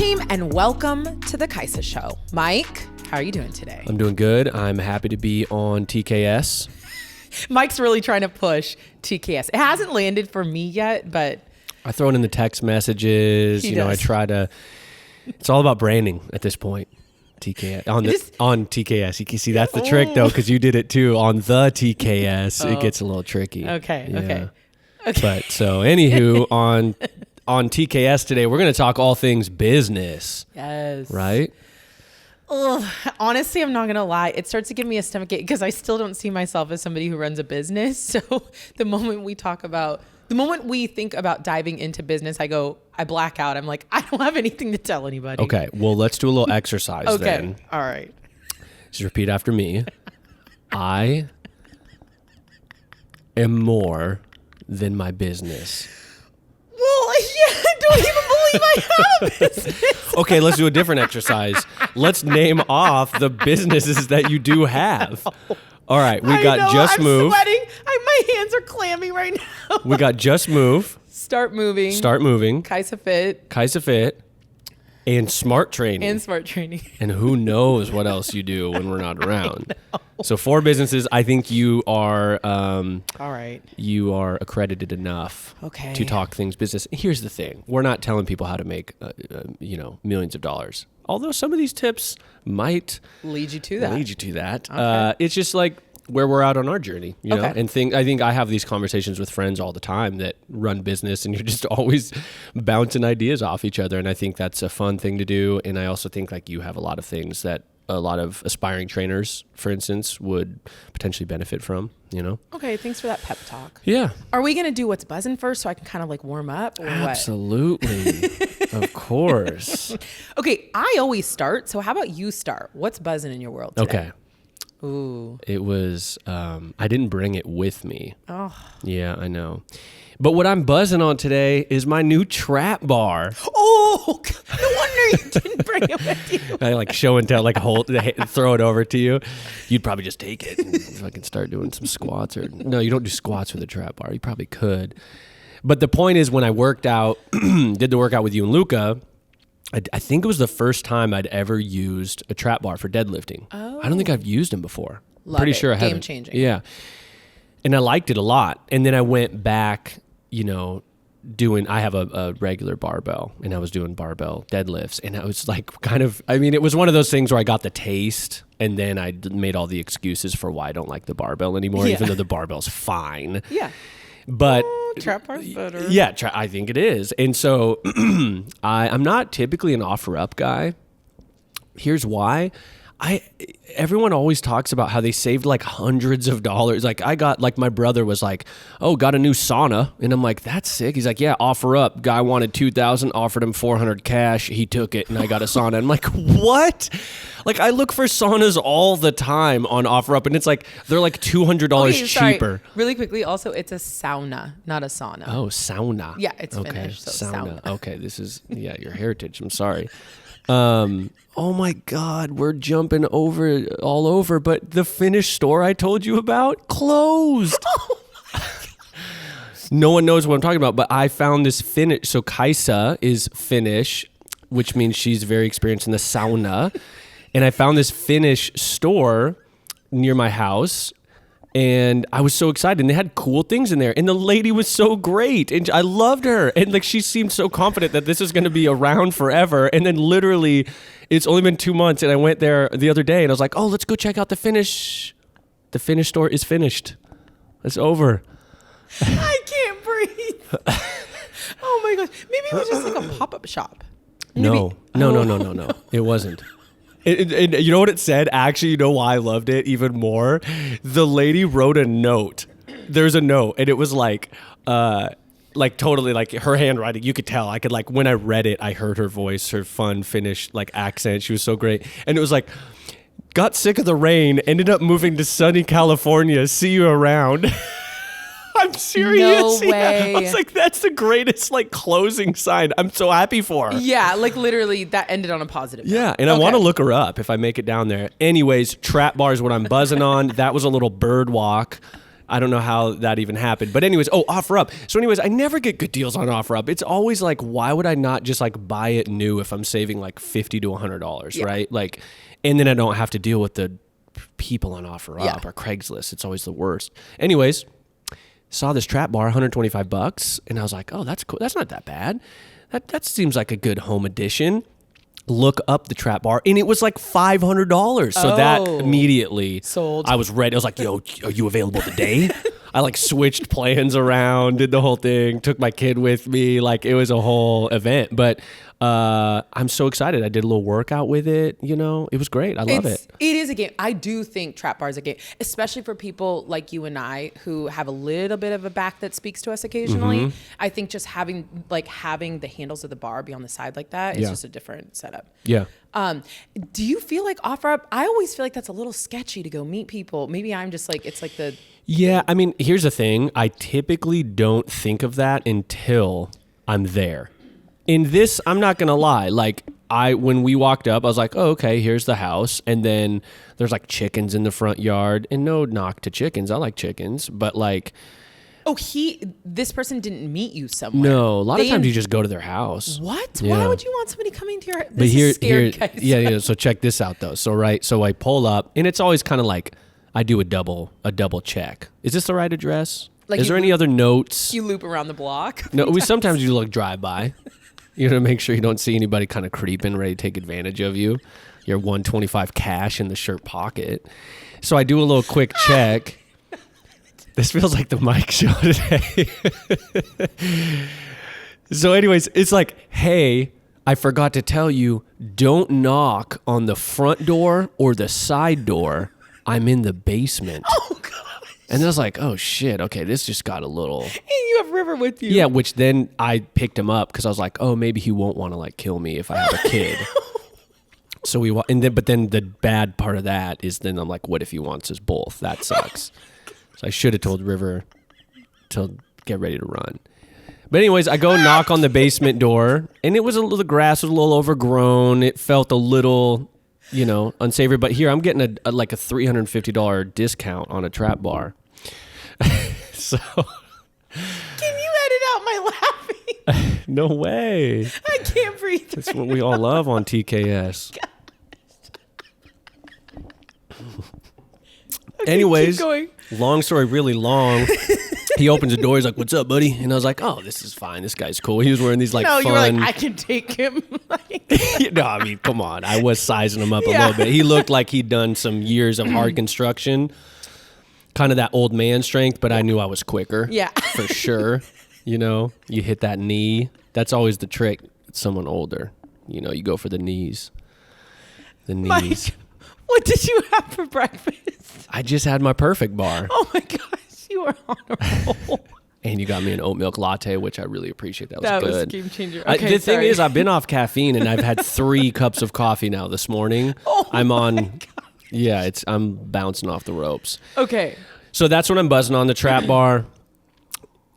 team, and welcome to the Kaisa Show. Mike, how are you doing today? I'm doing good. I'm happy to be on TKS. Mike's really trying to push TKS. It hasn't landed for me yet, but I throw it in the text messages. I try to. It's all about branding at this point. TKS on TKS. You can see that's the trick though, because you did it too on the TKS. It gets a little tricky. Okay. But so anywho, on TKS today, we're going to talk all things business. Yes. Right? Honestly, I'm not going to lie. It starts to give me a stomachache because I still don't see myself as somebody who runs a business. So the moment we think about diving into business, I black out. I'm like, I don't have anything to tell anybody. Okay. Well, let's do a little exercise then. All right. Just repeat after me. I am more than my business. Well, yeah, I don't even believe I have a business. Okay, let's do a different exercise. Let's name off the businesses that you do have. All right, we got Just Move. I'm sweating. My hands are clammy right now. We got Just Move. Start moving. KaisaFit. And Smart Training. And who knows what else you do when we're not around. So 4 businesses. I think you are all right. You are accredited enough to talk things business. Here's the thing. We're not telling people how to make millions of dollars. Although some of these tips might lead you to that. Okay. It's just like where we're at on our journey, you know? And I think I have these conversations with friends all the time that run business, and you're just always bouncing ideas off each other. And I think that's a fun thing to do. And I also think like you have a lot of things that a lot of aspiring trainers, for instance, would potentially benefit from, Okay. Thanks for that pep talk. Yeah. Are we going to do what's buzzing first so I can kind of like warm up or Absolutely. Of course. Okay. I always start. So how about you start? What's buzzing in your world today? Okay. Ooh. It was, I didn't bring it with me. Oh. Yeah, I know. But what I'm buzzing on today is my new trap bar. Oh, no wonder you didn't bring it with you. I like show and tell, like throw it over to you. You'd probably just take it and fucking start doing some squats. No, you don't do squats with a trap bar. You probably could. But the point is when I worked out, did the workout with you and Luca, I think it was the first time I'd ever used a trap bar for deadlifting. Oh. I don't think I've used them before. Pretty sure I haven't. Game changing. Yeah. And I liked it a lot. And then I went back, I have a regular barbell, and I was doing barbell deadlifts, and I was like it was one of those things where I got the taste, and then I made all the excuses for why I don't like the barbell anymore, even though the barbell's fine. Yeah. But trap bar's better. Yeah, I think it is. And so I'm not typically an offer up guy. Here's why. Everyone always talks about how they saved like hundreds of dollars. Like my brother was like, oh, got a new sauna. And I'm like, that's sick. He's like, yeah, offer up. Guy wanted $2,000, offered him $400 cash. He took it and I got a sauna. I'm like, what? Like I look for saunas all the time on offer up, and it's like, they're like $200 cheaper. Really quickly. Also, it's a sauna, not a sauna. Oh, sauna. Yeah, it's Finnish. So sauna. Okay. This is, your heritage. I'm sorry. Oh my God, we're jumping all over, but the Finnish store I told you about closed. No one knows what I'm talking about, but I found this Finnish. So Kaisa is Finnish, which means she's very experienced in the sauna. And I found this Finnish store near my house. And I was so excited, and they had cool things in there, and the lady was so great, and I loved her, and like she seemed so confident that this is going to be around forever. And then literally it's only been 2 months, and I went there the other day, and I was like, oh, let's go check out the Finnish store is finished. It's over. I can't breathe. Oh my gosh. Maybe it was just like a pop-up shop. No. It wasn't. And you know what it said? Actually, you know why I loved it even more? The lady wrote a note. There's a note, and it was like totally like her handwriting. You could tell. I could when I read it, I heard her voice, her fun Finnish accent. She was so great. And it was like, got sick of the rain, ended up moving to sunny California. See you around. I'm serious. No way. Yeah. I was like, that's the greatest closing sign. I'm so happy for her. Yeah, literally that ended on a positive note. Yeah, and I want to look her up if I make it down there. Anyways, trap bar is what I'm buzzing on. That was a little bird walk. I don't know how that even happened. But anyways, OfferUp. So anyways, I never get good deals on OfferUp. It's always like, why would I not just like buy it new if I'm saving like $50 to $100, right? Like, and then I don't have to deal with the people on OfferUp or Craigslist. It's always the worst. Anyways, saw this trap bar, $125, and I was like, oh, that's cool. That's not that bad. That seems like a good home addition. Look up the trap bar, and it was like $500. So that immediately sold. I was ready. I was like, yo, are you available today? I like switched plans around, did the whole thing, took my kid with me. Like it was a whole event, but I'm so excited. I did a little workout with it. You know, it was great. I love it. It is a game. I do think trap bar is a game, especially for people like you and I who have a little bit of a back that speaks to us occasionally. I think just having the handles of the bar be on the side like that is just a different setup. Yeah. Do you feel like OfferUp? I always feel like that's a little sketchy to go meet people. Maybe I'm just like, it's like the... Yeah, I mean, here's the thing. I typically don't think of that until I'm there. In this, I'm not going to lie. Like, when we walked up, I was like, oh, okay, here's the house. And then there's like chickens in the front yard. And no knock to chickens. I like chickens. But like... Oh, this person didn't meet you somewhere. No, a lot of times you just go to their house. What? Yeah. Why would you want somebody coming to your... But here, yeah. So check this out though. So I pull up, and it's always kind of like I do a double check. Is this the right address? Like is there any other notes? You loop around the block. No, we sometimes do like drive by. You know, to make sure you don't see anybody kind of creeping, ready to take advantage of you. Your $125 cash in the shirt pocket. So I do a little quick check. This feels like the Mike show today. So anyways, it's like, hey, I forgot to tell you, don't knock on the front door or the side door. I'm in the basement. Oh, God. And I was like, oh, shit. Okay, this just got a little... And you have River with you. Yeah, which then I picked him up because I was like, oh, maybe he won't want to like kill me if I have a kid. So but then the bad part of that is then I'm like, what if he wants us both? That sucks. So I should have told River to get ready to run. But anyways, I go knock on the basement door, and the grass was a little overgrown. It felt a little, unsavory. But here I'm getting a $350 discount on a trap bar. So can you edit out my laughing? No way. I can't breathe. That's what we all love on TKS. Okay, anyways, keep going. Long story, really long. He opens the door. He's like, "What's up, buddy?" And I was like, "Oh, this is fine. This guy's cool." He was wearing these No, fun. you were like, "I can take him." No, I mean, come on. I was sizing him up a little bit. He looked like he'd done some years of hard construction, kind of that old man strength. But I knew I was quicker. Yeah, for sure. You hit that knee. That's always the trick. With someone older, you go for the knees. The knees. Mike, what did you have for breakfast? I just had my perfect bar. Oh my gosh, you are on a roll. And you got me an oat milk latte, which I really appreciate. That was good. That was a game changer. Okay, the thing is, I've been off caffeine, and I've had 3 cups of coffee now this morning. Oh, I'm on. Yeah, I'm bouncing off the ropes. Okay. So that's what I'm buzzing on, the trap bar.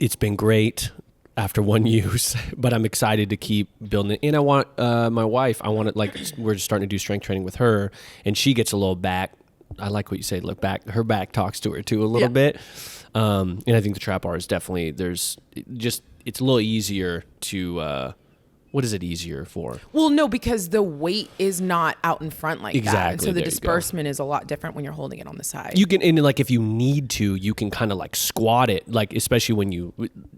It's been great after one use, but I'm excited to keep building it. And I want my wife, we're just starting to do strength training with her, and she gets a little back. I like what you say, look back. Her back talks to her too a little bit. And I think the trap bar is definitely, it's a little easier to, what is it easier for? Well, no, because the weight is not out in front like that. And so the There you disbursement is a lot different when you're holding it on the side. You can, and like if you need to, you can kind of like squat it, like especially when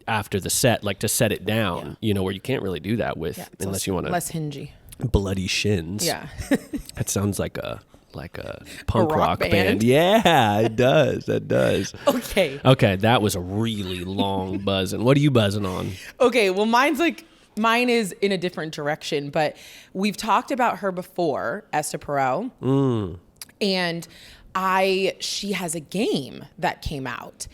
after the set, like to set it down, where you can't really do that with, unless you want to. Less hingy. Bloody shins. Yeah. That sounds like a punk rock band. band. Yeah, it does. That does. Okay, that was a really long buzzing. What are you buzzing on? Okay, well, mine is in a different direction, but we've talked about her before, Esther Perel. And she has a game that came out.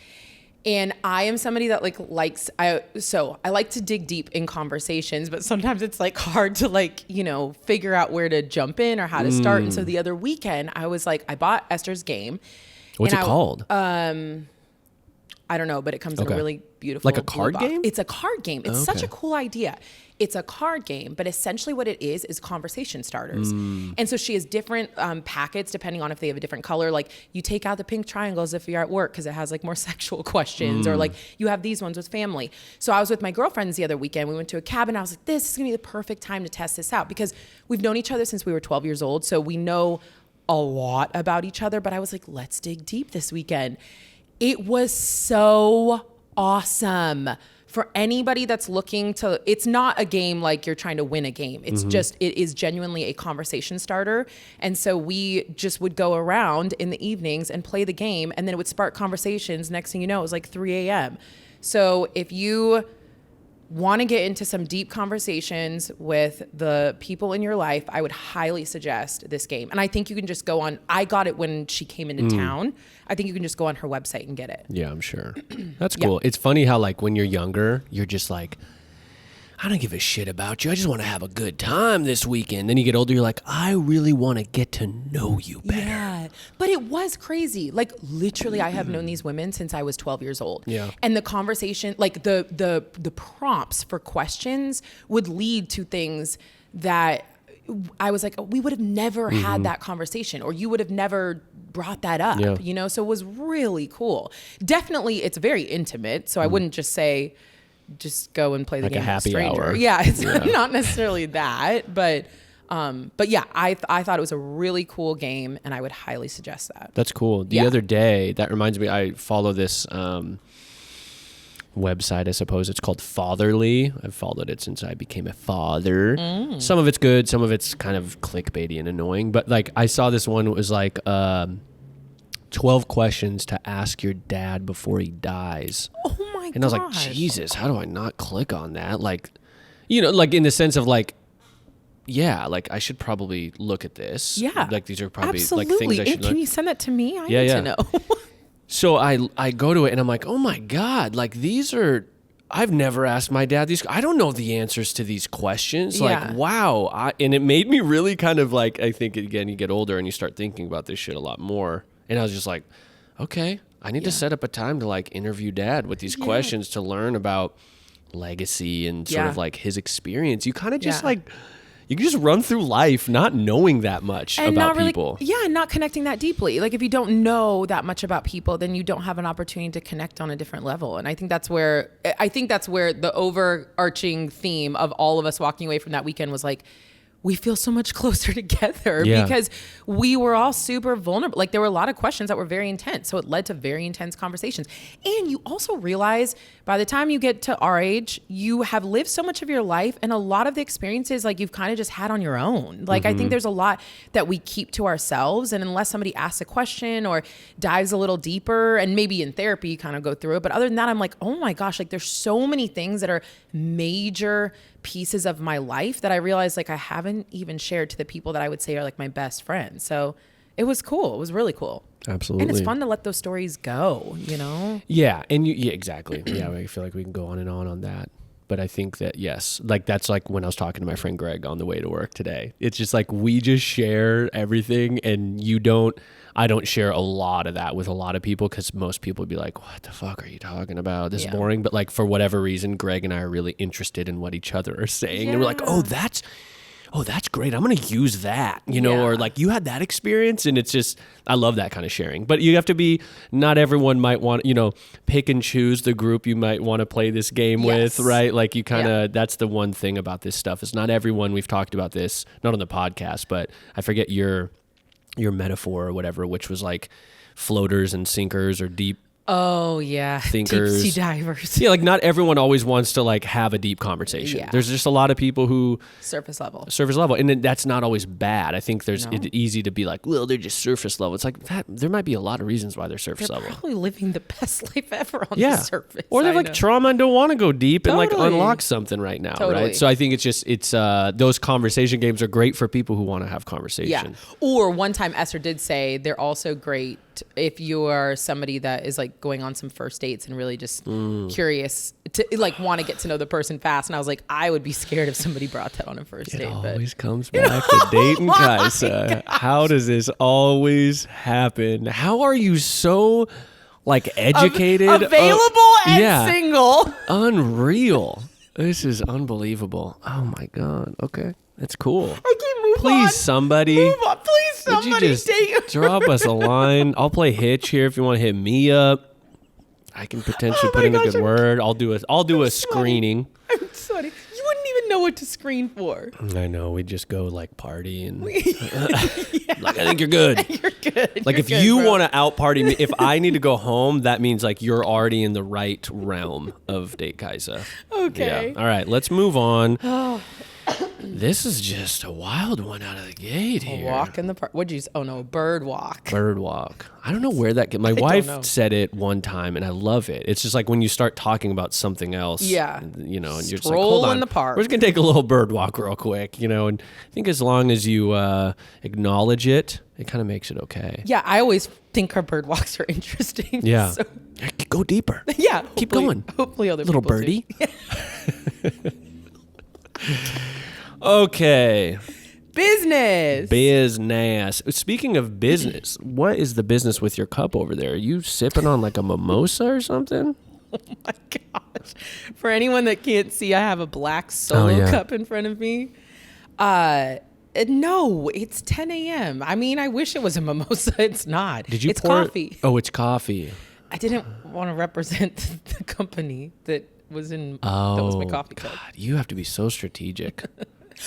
And I am somebody that I like to dig deep in conversations, but sometimes it's like hard to figure out where to jump in or how to start. And so the other weekend I was like, I bought Esther's game. What's it called? I I don't know, but it comes in a really beautiful Like a blue card box. game? It's a card game. It's such a cool idea. It's a card game, but essentially what it is conversation starters. And so she has different packets depending on if they have a different color. Like you take out the pink triangles if you're at work because it has like more sexual questions, or like you have these ones with family. So I was with my girlfriends the other weekend. We went to a cabin. I was like, this is gonna be the perfect time to test this out because we've known each other since we were 12 years old. So we know a lot about each other, but I was like, let's dig deep this weekend. It was so awesome. For anybody that's looking to, it's not a game like you're trying to win a game. It's just, it is genuinely a conversation starter. And so we just would go around in the evenings and play the game, and then it would spark conversations. Next thing you know, it was like 3 a.m. So if you want to get into some deep conversations with the people in your life, I would highly suggest this game. And I think you can just go on, I got it when she came into town. I think you can just go on her website and get it. Yeah, I'm sure. That's cool. It's funny how like when you're younger, you're just like, I don't give a shit about you. I just want to have a good time this weekend. Then you get older, you're like, I really want to get to know you better. Yeah, but it was crazy. Like literally, I have known these women since I was 12 years old. Yeah. And the conversation, like the prompts for questions would lead to things that I was like, we would have never had that conversation, or you would have never brought that up, you know? So it was really cool. Definitely, it's very intimate. So I wouldn't just say, just go and play the like game a happy with a stranger. hour. Yeah, it's not necessarily that, but yeah, I thought it was a really cool game, and I would highly suggest that. That's cool. The other day, that reminds me, I follow this website, I suppose. It's called Fatherly. I've followed it since I became a father. Some of it's good, some of it's kind of clickbaity and annoying. But like, I saw this one, it was like 12 questions to ask your dad before he dies. Oh my god! And I was like, Jesus, how do I not click on that? Like, you know, like in the sense of like, yeah, like I should probably look at this. Yeah, like these are probably absolutely. like things I should. Can you send that to me? I need to know. So I go to it and I'm like, oh my God, like these are, I've never asked my dad these. I don't know the answers to these questions. Like, wow. And it made me really kind of like, I think again, you get older and you start thinking about this shit a lot more. And I was just like, okay, I need to set up a time to like interview dad with these questions to learn about legacy and sort of like his experience. You kind of just like, you can just run through life not knowing that much and about not really, people. Yeah, not connecting that deeply. Like if you don't know that much about people, then you don't have an opportunity to connect on a different level. And I think that's where the overarching theme of all of us walking away from that weekend was like, we feel so much closer together because we were all super vulnerable. Like there were a lot of questions that were very intense. So it led to very intense conversations. And you also realize by the time you get to our age, you have lived so much of your life and a lot of the experiences like you've kind of just had on your own. Like I think there's a lot that we keep to ourselves. And unless somebody asks a question or dives a little deeper, and maybe in therapy you kind of go through it. But other than that, I'm like, oh my gosh, like there's so many things that are major pieces of my life that I realized like I haven't even shared to the people that I would say are like my best friends. So it was cool. It was really cool. Absolutely. And it's fun to let those stories go, you know? Yeah. And exactly. Yeah. I feel like we can go on that. But I think that, yes, like that's like when I was talking to my friend Greg on the way to work today. It's just like we just share everything, and I don't share a lot of that with a lot of people because most people would be like, what the fuck are you talking about? This is boring. But like for whatever reason, Greg and I are really interested in what each other are saying. And we're like, oh, that's great. I'm going to use that, you know, or like you had that experience. And it's just, I love that kind of sharing. But you have to be, not everyone might want, you know, pick and choose the group you might want to play this game with, right? Like you kind of, that's the one thing about this stuff is not everyone, we've talked about this, not on the podcast, but I forget your metaphor or whatever, which was like floaters and sinkers or deep Oh yeah, thinkers, deep sea divers. Yeah, like not everyone always wants to like have a deep conversation. Yeah. There's just a lot of people who surface level, and then that's not always bad. I think it's easy to be like, well, they're just surface level. It's like that. There might be a lot of reasons why they're surface level. Probably living the best life ever on the surface, or they have like trauma and don't want to go deep and like unlock something right now, Totally. right? So I think it's those conversation games are great for people who want to have conversation. Yeah. Or one time Esther did say they're also great if you are somebody that is like going on some first dates and really just curious to like want to get to know the person fast. And I was like, I would be scared if somebody brought that on a first date. It always comes back to dating Kaisa. How does this always happen? How are you so like educated, available and single. Unreal. This is unbelievable. Oh my God. Okay. That's cool. Okay, move on. Please, somebody. Move on. Please, somebody. Would you just take drop us a line? I'll play Hitch here if you want to hit me up. I can potentially put in a good word. I'll do a screening. I'm sweaty. You wouldn't even know what to screen for. I know. We just go like party and like, I think you're good. You're good. Like, if you want to out party me, if I need to go home, that means like you're already in the right realm of Date Kaisa. Okay. Yeah. All right. Let's move on. This is just a wild one out of the gate here. A walk in the park. What'd you say? Oh, no, bird walk. Bird walk. I don't know where that my wife said it one time, and I love it. It's just like when you start talking about something else. Yeah. You know, and you're just like, hold on. In the park. We're just going to take a little bird walk real quick, you know, and I think as long as you acknowledge it, it kind of makes it okay. Yeah, I always think our bird walks are interesting. Yeah. So. Go deeper. Yeah. Keep going. Hopefully other little people birdie. Do. Okay. Business. Speaking of business, what is the business with your cup over there? Are you sipping on like a mimosa or something? Oh my gosh. For anyone that can't see, I have a black Solo cup in front of me. No, it's 10 a.m. I mean, I wish it was a mimosa. It's not. It's coffee. Oh, it's coffee. I didn't want to represent the company that was in. That was my coffee cup. God, you have to be so strategic.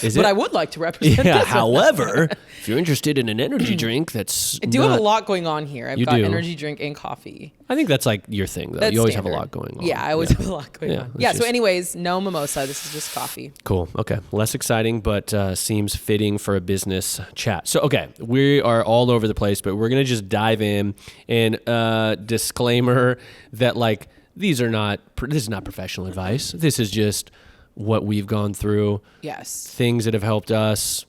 But I would like to represent this. However, if you're interested in an energy drink, that's I do have a lot going on here. I've got energy drink and coffee. I think that's like your thing, though. You always have a lot going on. Yeah, I always have a lot going on. Yeah, so anyways, no mimosa. This is just coffee. Cool. Okay. Less exciting, but seems fitting for a business chat. So, okay, we are all over the place, but we're going to just dive in. And disclaimer that, like, this is not professional advice. This is just what we've gone through. Yes. Things that have helped us,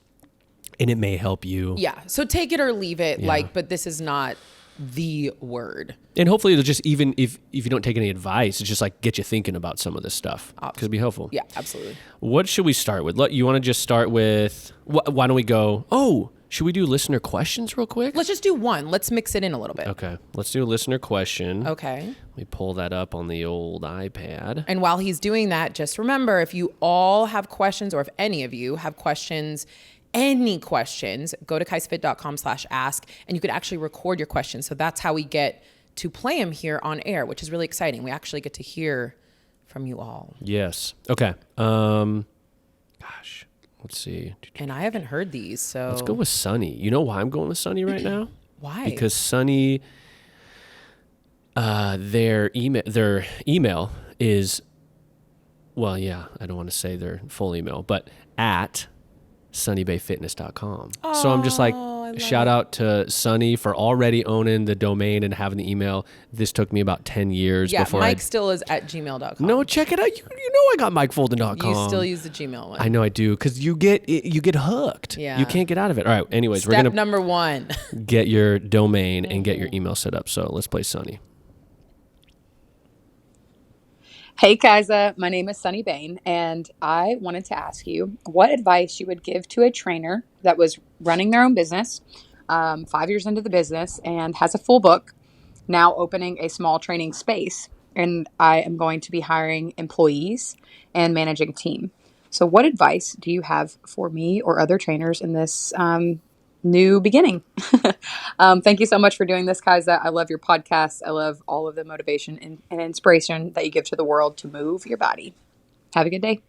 and it may help you. Yeah. So take it or leave it, but this is not the word. And hopefully it'll just, even if you don't take any advice, it's just like get you thinking about some of this stuff. Because it'd be helpful. Yeah, absolutely. What should we start with? You want to just start with, why don't we go, should we do listener questions real quick? Let's just do one. Let's mix it in a little bit. Okay. Let's do a listener question. Okay. Let me pull that up on the old iPad. And while he's doing that, just remember, if you all have questions, or if any of you have questions, any questions, go to KaisaFit.com/ask, and you could actually record your questions. So that's how we get to play them here on air, which is really exciting. We actually get to hear from you all. Yes. Okay. Gosh. Let's see. And I haven't heard these, so let's go with Sunny. You know why I'm going with Sunny right now? Why? Because Sunny, their email is, I don't want to say their full email, but at sunnybayfitness.com. So I'm just like, shout out to Sunny for already owning the domain and having the email. This took me about 10 years before Mike still is at gmail.com. No, check it out. You know I got MikeFolden.com. You still use the Gmail one. I know I do, because you get hooked. Yeah. You can't get out of it. All right, anyways, Step we're going to number 1. get your domain and get your email set up. So let's play Sunny. Hey, Kaisa. My name is Sunny Bain, and I wanted to ask you what advice you would give to a trainer that was running their own business, 5 years into the business, and has a full book, now opening a small training space, and I am going to be hiring employees and managing a team. So what advice do you have for me or other trainers in this new beginning? Thank you so much for doing this, Kaisa. I love your podcast. I love all of the motivation and inspiration that you give to the world to move your body. Have a good day.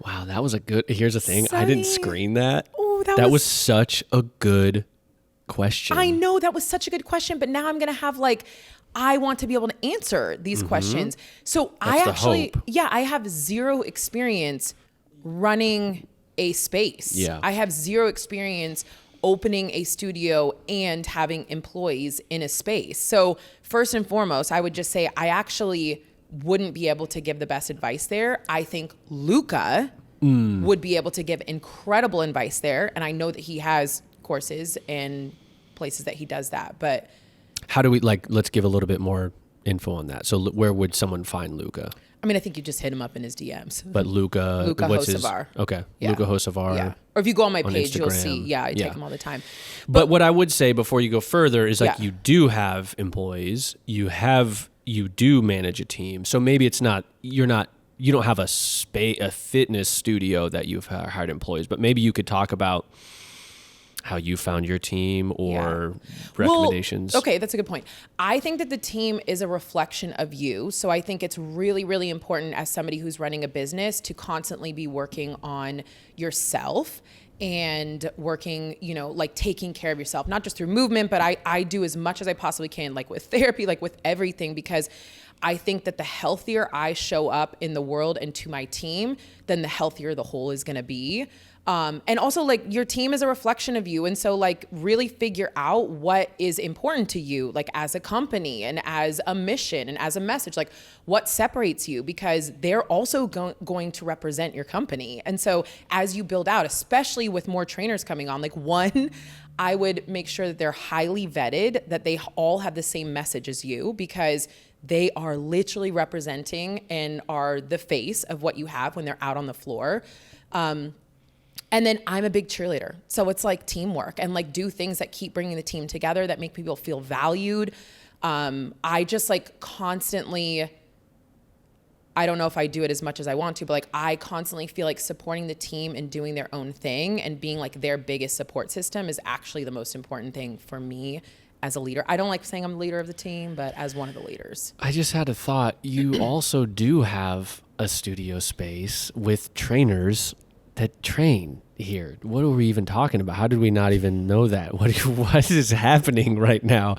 Wow, that was a good, here's the thing. Sunny. I didn't screen that. Oh, that was such a good question. I know that was such a good question, but now I'm going to have I want to be able to answer these questions. So That's I have zero experience running a space. Yeah. I have zero experience opening a studio and having employees in a space. So first and foremost, I would just say I actually wouldn't be able to give the best advice there. I think Luca would be able to give incredible advice there. And I know that he has courses and places that he does that. But how do we, let's give a little bit more info on that. So where would someone find Luca? I mean, I think you just hit him up in his DMs. But Luca what's his? Hocevar. Okay, Yeah. Luca Hocevar. Yeah. Or if you go on my on page, you'll Instagram. see. Yeah, I Yeah. take him all the time. But what I would say before you go further is like Yeah. you do have employees, you do manage a team. So maybe it's not you don't have a fitness studio that you've hired employees, but maybe you could talk about how you found your team or recommendations. Well, okay, that's a good point. I think that the team is a reflection of you. So I think it's really, really important as somebody who's running a business to constantly be working on yourself and working, like taking care of yourself, not just through movement, but I do as much as I possibly can, like with therapy, like with everything, because I think that the healthier I show up in the world and to my team, then the healthier the whole is going to be. And also like your team is a reflection of you. And so like really figure out what is important to you, like as a company and as a mission and as a message, like what separates you, because they're also going to represent your company. And so as you build out, especially with more trainers coming on, like one, I would make sure that they're highly vetted, that they all have the same message as you, because they are literally representing and are the face of what you have when they're out on the floor. And then I'm a big cheerleader. So it's like teamwork and like do things that keep bringing the team together, that make people feel valued. I just like constantly, I don't know if I do it as much as I want to, but like I constantly feel like supporting the team and doing their own thing and being like their biggest support system is actually the most important thing for me as a leader. I don't like saying I'm the leader of the team, but as one of the leaders. I just had a thought. You also do have a studio space with trainers that train here. What are we even talking about? How did we not even know that? What is happening right now?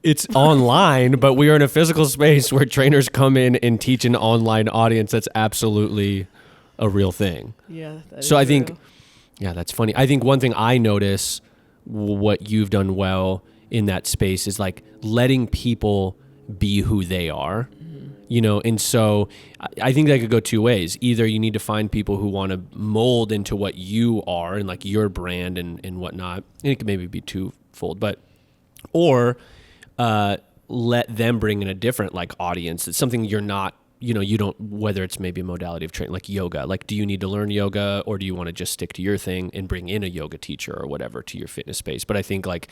It's online, but we are in a physical space where trainers come in and teach an online audience. That's absolutely a real thing. Yeah. So I think, yeah, that's funny. I think one thing I notice what you've done well in that space is like letting people be who they are. And so I think that could go two ways. Either you need to find people who want to mold into what you are and like your brand and whatnot. And it could maybe be twofold, or let them bring in a different like audience. It's something you're not, you don't, whether it's maybe a modality of training, like yoga, like, do you need to learn yoga or do you want to just stick to your thing and bring in a yoga teacher or whatever to your fitness space? But I think like,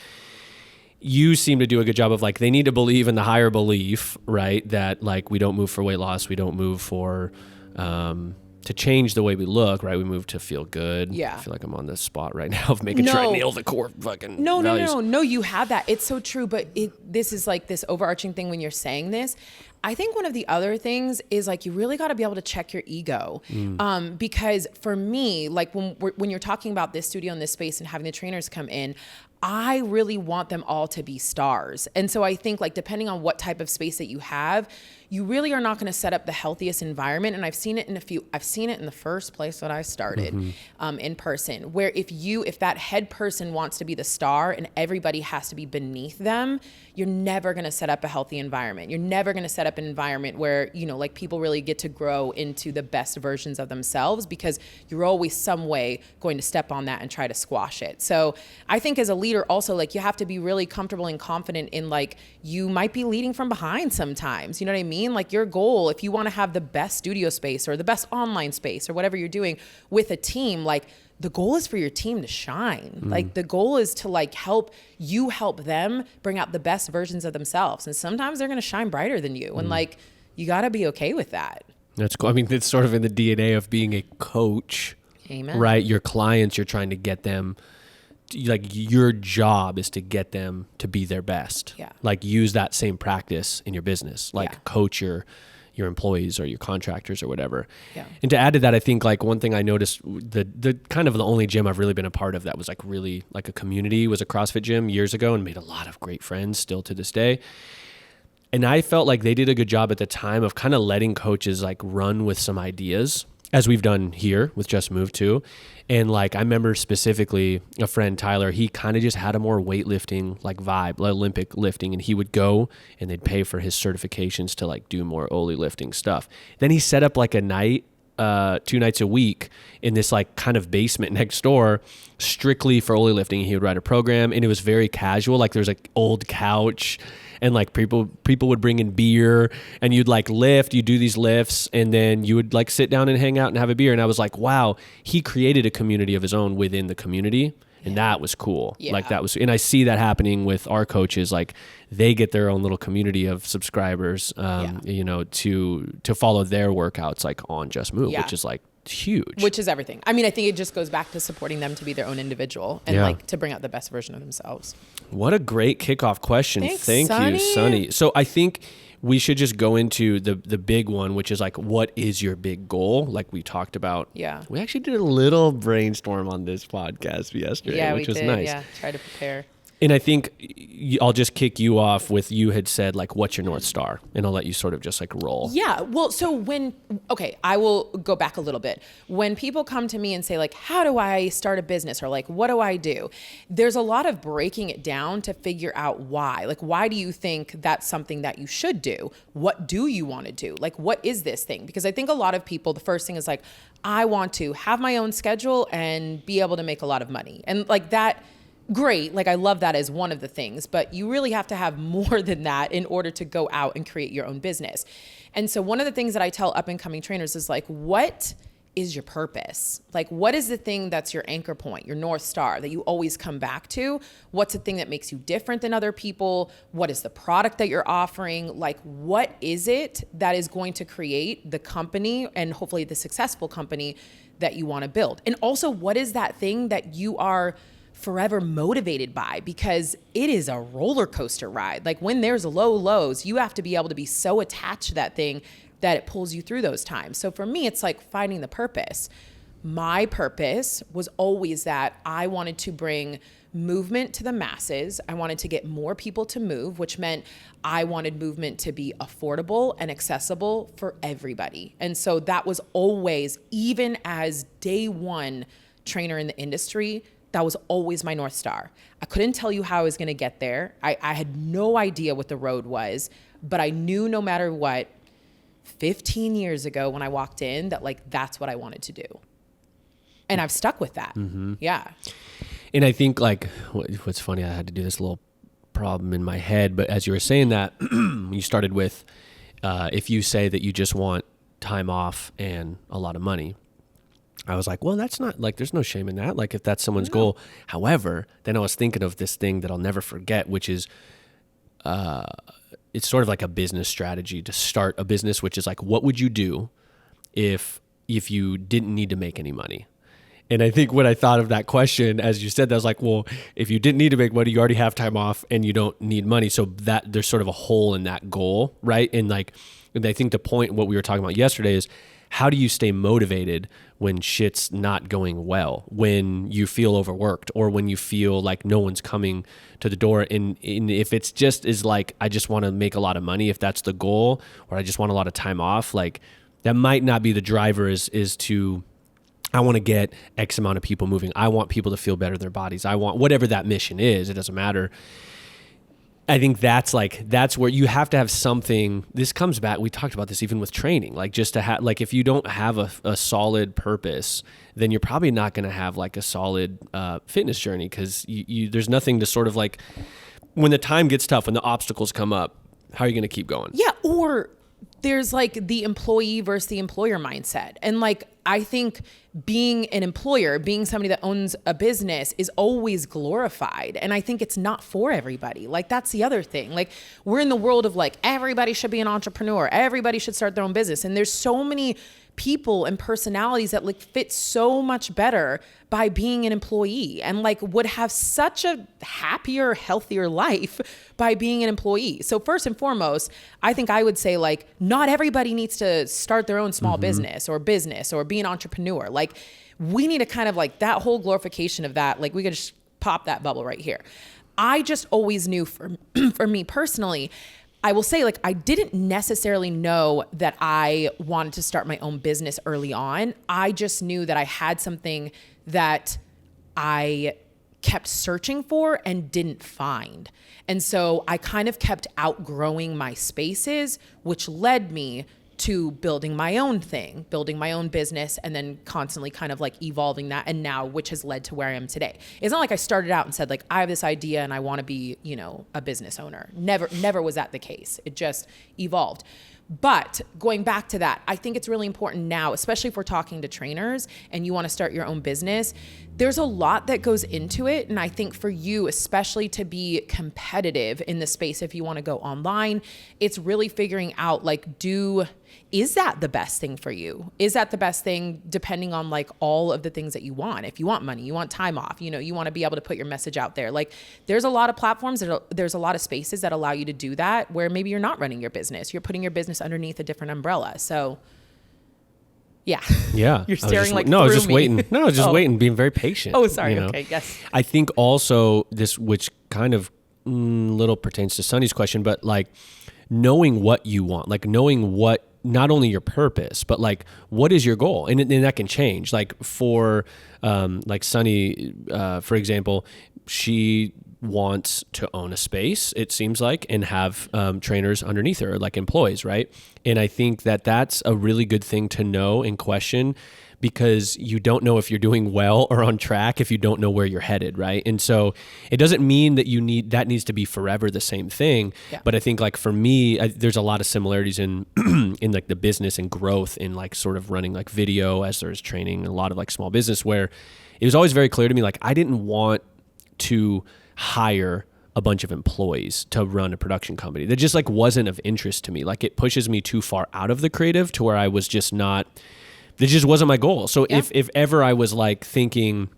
you seem to do a good job of like, they need to believe in the higher belief, right? That like, we don't move for weight loss. We don't move for, to change the way we look, right? We move to feel good. Yeah. I feel like I'm on the spot right now of making sure I nail the core fucking values. No, you have that. It's so true. But this is like this overarching thing when you're saying this. I think one of the other things is like, you really got to be able to check your ego. Because for me, like when you're talking about this studio and this space and having the trainers come in, I really want them all to be stars. And so I think like, depending on what type of space that you have, you really are not going to set up the healthiest environment. And I've seen it in the first place that I started in person, where if that head person wants to be the star and everybody has to be beneath them, you're never going to set up a healthy environment. You're never going to set up an environment where, like people really get to grow into the best versions of themselves, because you're always some way going to step on that and try to squash it. So I think as a leader also, like, you have to be really comfortable and confident in like, you might be leading from behind sometimes, you know what I mean? Like your goal, if you want to have the best studio space or the best online space or whatever you're doing with a team, like the goal is for your team to shine. Like the goal is to like help them bring out the best versions of themselves. And sometimes they're going to shine brighter than you. And like, you got to be okay with that. That's cool. I mean, it's sort of in the DNA of being a coach. Amen. Right? Your clients, you're trying to get them, like your job is to get them to be their best. Yeah. Like use that same practice in your business. Like coach your employees or your contractors or whatever. Yeah. And to add to that, I think like one thing I noticed, the kind of the only gym I've really been a part of that was like really like a community was a CrossFit gym years ago, and made a lot of great friends still to this day. And I felt like they did a good job at the time of kind of letting coaches like run with some ideas, as we've done here with Just Move too. And like, I remember specifically a friend, Tyler, he kind of just had a more weightlifting like vibe, like Olympic lifting. And he would go and they'd pay for his certifications to like do more Oli lifting stuff. Then he set up like a night, 2 nights a week in this like kind of basement next door, strictly for Oli lifting. He would write a program and it was very casual. Like there's like old couch And like people would bring in beer, and you'd like lift, you do these lifts, and then you would like sit down and hang out and have a beer. And I was like, wow, he created a community of his own within the community. And that was cool. Yeah. Like that was, and I see that happening with our coaches. Like they get their own little community of subscribers, you know, to follow their workouts like on Just Move, which is like huge. Which is everything. I mean, I think it just goes back to supporting them to be their own individual and like to bring out the best version of themselves. What a great kickoff question. Thanks, Thank Sonny. you, Sonny. So I think we should just go into the big one, which is like, what is your big goal? Like we talked about. Yeah. We actually did a little brainstorm on this podcast yesterday, which was nice. Yeah, try to prepare. And I think I'll just kick you off with, you had said like, what's your North Star? And I'll let you sort of just like roll. Yeah. Well, so I will go back a little bit. When people come to me and say like, how do I start a business? Or like, what do I do? There's a lot of breaking it down to figure out why. Like, why do you think that's something that you should do? What do you want to do? Like, what is this thing? Because I think a lot of people, the first thing is like, I want to have my own schedule and be able to make a lot of money. And like that, great. Like I love that as one of the things, but you really have to have more than that in order to go out and create your own business. And so one of the things that I tell up and coming trainers is like, what is your purpose? Like, what is the thing that's your anchor point, your North Star that you always come back to? What's the thing that makes you different than other people? What is the product that you're offering? Like, what is it that is going to create the company and hopefully the successful company that you want to build? And also, what is that thing that you are forever motivated by? Because it is a roller coaster ride. Like when there's low lows, you have to be able to be so attached to that thing that it pulls you through those times. So for me, it's like finding the purpose. My purpose was always that I wanted to bring movement to the masses. I wanted to get more people to move, which meant I wanted movement to be affordable and accessible for everybody. And so that was always, even as day one trainer in the industry, that was always my North Star. I couldn't tell you how I was going to get there. I had no idea what the road was, but I knew no matter what, 15 years ago when I walked in, that like, that's what I wanted to do. And I've stuck with that. Mm-hmm. Yeah. And I think like, what's funny, I had to do this little problem in my head, but as you were saying that, you started with, if you say that you just want time off and a lot of money, I was like, well, that's not like, there's no shame in that. Like if that's someone's goal. However, then I was thinking of this thing that I'll never forget, which is, it's sort of like a business strategy to start a business, which is like, what would you do if you didn't need to make any money? And I think when I thought of that question, as you said, that was like, well, if you didn't need to make money, you already have time off and you don't need money. So that there's sort of a hole in that goal, right? And like, and I think the point, what we were talking about yesterday is, how do you stay motivated when shit's not going well, when you feel overworked, or when you feel like no one's coming to the door? And if it's just is like, I just want to make a lot of money, if that's the goal, or I just want a lot of time off, like that might not be the driver. Is to, I want to get X amount of people moving. I want people to feel better in their bodies. I want whatever that mission is. It doesn't matter. I think that's where you have to have something. This comes back. We talked about this even with training, like just to have, like, if you don't have a solid purpose, then you're probably not going to have like a solid fitness journey. Cause there's nothing to sort of like, when the time gets tough, when the obstacles come up, how are you going to keep going? Yeah. Or there's like the employee versus the employer mindset. And like, I think being an employer, being somebody that owns a business is always glorified. And I think it's not for everybody. Like that's the other thing. Like we're in the world of like, everybody should be an entrepreneur. Everybody should start their own business. And there's so many people and personalities that like fit so much better by being an employee and like would have such a happier, healthier life by being an employee. So first and foremost, I think I would say like, not everybody needs to start their own small business or be an entrepreneur. Like we need to kind of like that whole glorification of that. Like we could just pop that bubble right here. I just always knew for me personally, I will say like, I didn't necessarily know that I wanted to start my own business early on. I just knew that I had something that I kept searching for and didn't find. And so I kind of kept outgrowing my spaces, which led me to building my own thing, building my own business, and then constantly kind of like evolving that. And now, which has led to where I am today. It's not like I started out and said like, I have this idea and I want to be, you know, a business owner. Never was that the case. It just evolved. But going back to that, I think it's really important now, especially if we're talking to trainers and you want to start your own business, there's a lot that goes into it. And I think for you, especially to be competitive in the space, if you want to go online, it's really figuring out like, is that the best thing for you? Is that the best thing depending on like all of the things that you want? If you want money, you want time off, you know, you want to be able to put your message out there. Like there's a lot of platforms, there's a lot of spaces that allow you to do that where maybe you're not running your business. You're putting your business underneath a different umbrella. So yeah. You're staring like no, I was through just me. waiting. No, I was just waiting, being very patient. Oh, sorry. You know? Okay. Yes. I think also this, which kind of little pertains to Sunny's question, but like knowing what you want, like knowing what, not only your purpose, but like, what is your goal? And that can change. Like for, like Sunny, for example, she wants to own a space, it seems like, and have trainers underneath her, like employees, right? And I think that that's a really good thing to know and question, because you don't know if you're doing well or on track if you don't know where you're headed, right? And so it doesn't mean that that needs to be forever the same thing. Yeah. But I think like for me, there's a lot of similarities in in like the business and growth in like sort of running like video as there's training, a lot of like small business, where it was always very clear to me, like I didn't want to hire a bunch of employees to run a production company. That just like wasn't of interest to me. Like it pushes me too far out of the creative to where I was just not, that just wasn't my goal. So if ever I was like thinking,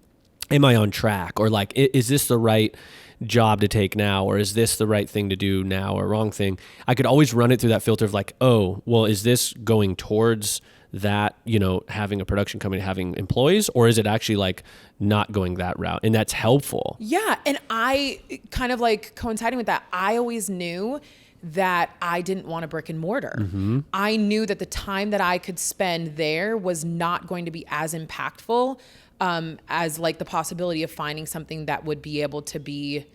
am I on track? Or like, is this the right job to take now? Or is this the right thing to do now or wrong thing? I could always run it through that filter of like, oh, well, is this going towards that, you know, having a production company, having employees, or is it actually like not going that route? And that's helpful. Yeah. And I kind of like coinciding with that, I always knew that I didn't want a brick and mortar. Mm-hmm. I knew that the time that I could spend there was not going to be as impactful as like the possibility of finding something that would be able to be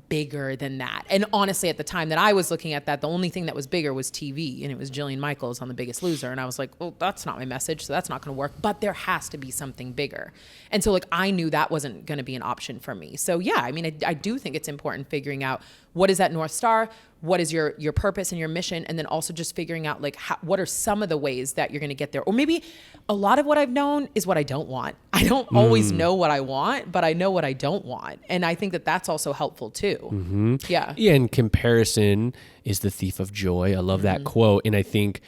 bigger than that. And honestly, at the time that I was looking at that, the only thing that was bigger was TV, and it was Jillian Michaels on The Biggest Loser. And I was like, well, that's not my message, so that's not going to work. But there has to be something bigger. And so like I knew that wasn't going to be an option for me. So yeah, I mean, I do think it's important figuring out what is that North Star, what is your purpose and your mission, and then also just figuring out like what are some of the ways that you're going to get there. Or maybe a lot of what I've known is what I don't want. I don't always know what I want, but I know what I don't want. And I think that that's also helpful too. Mm-hmm. Yeah. Yeah. And comparison is the thief of joy. I love that quote. And I think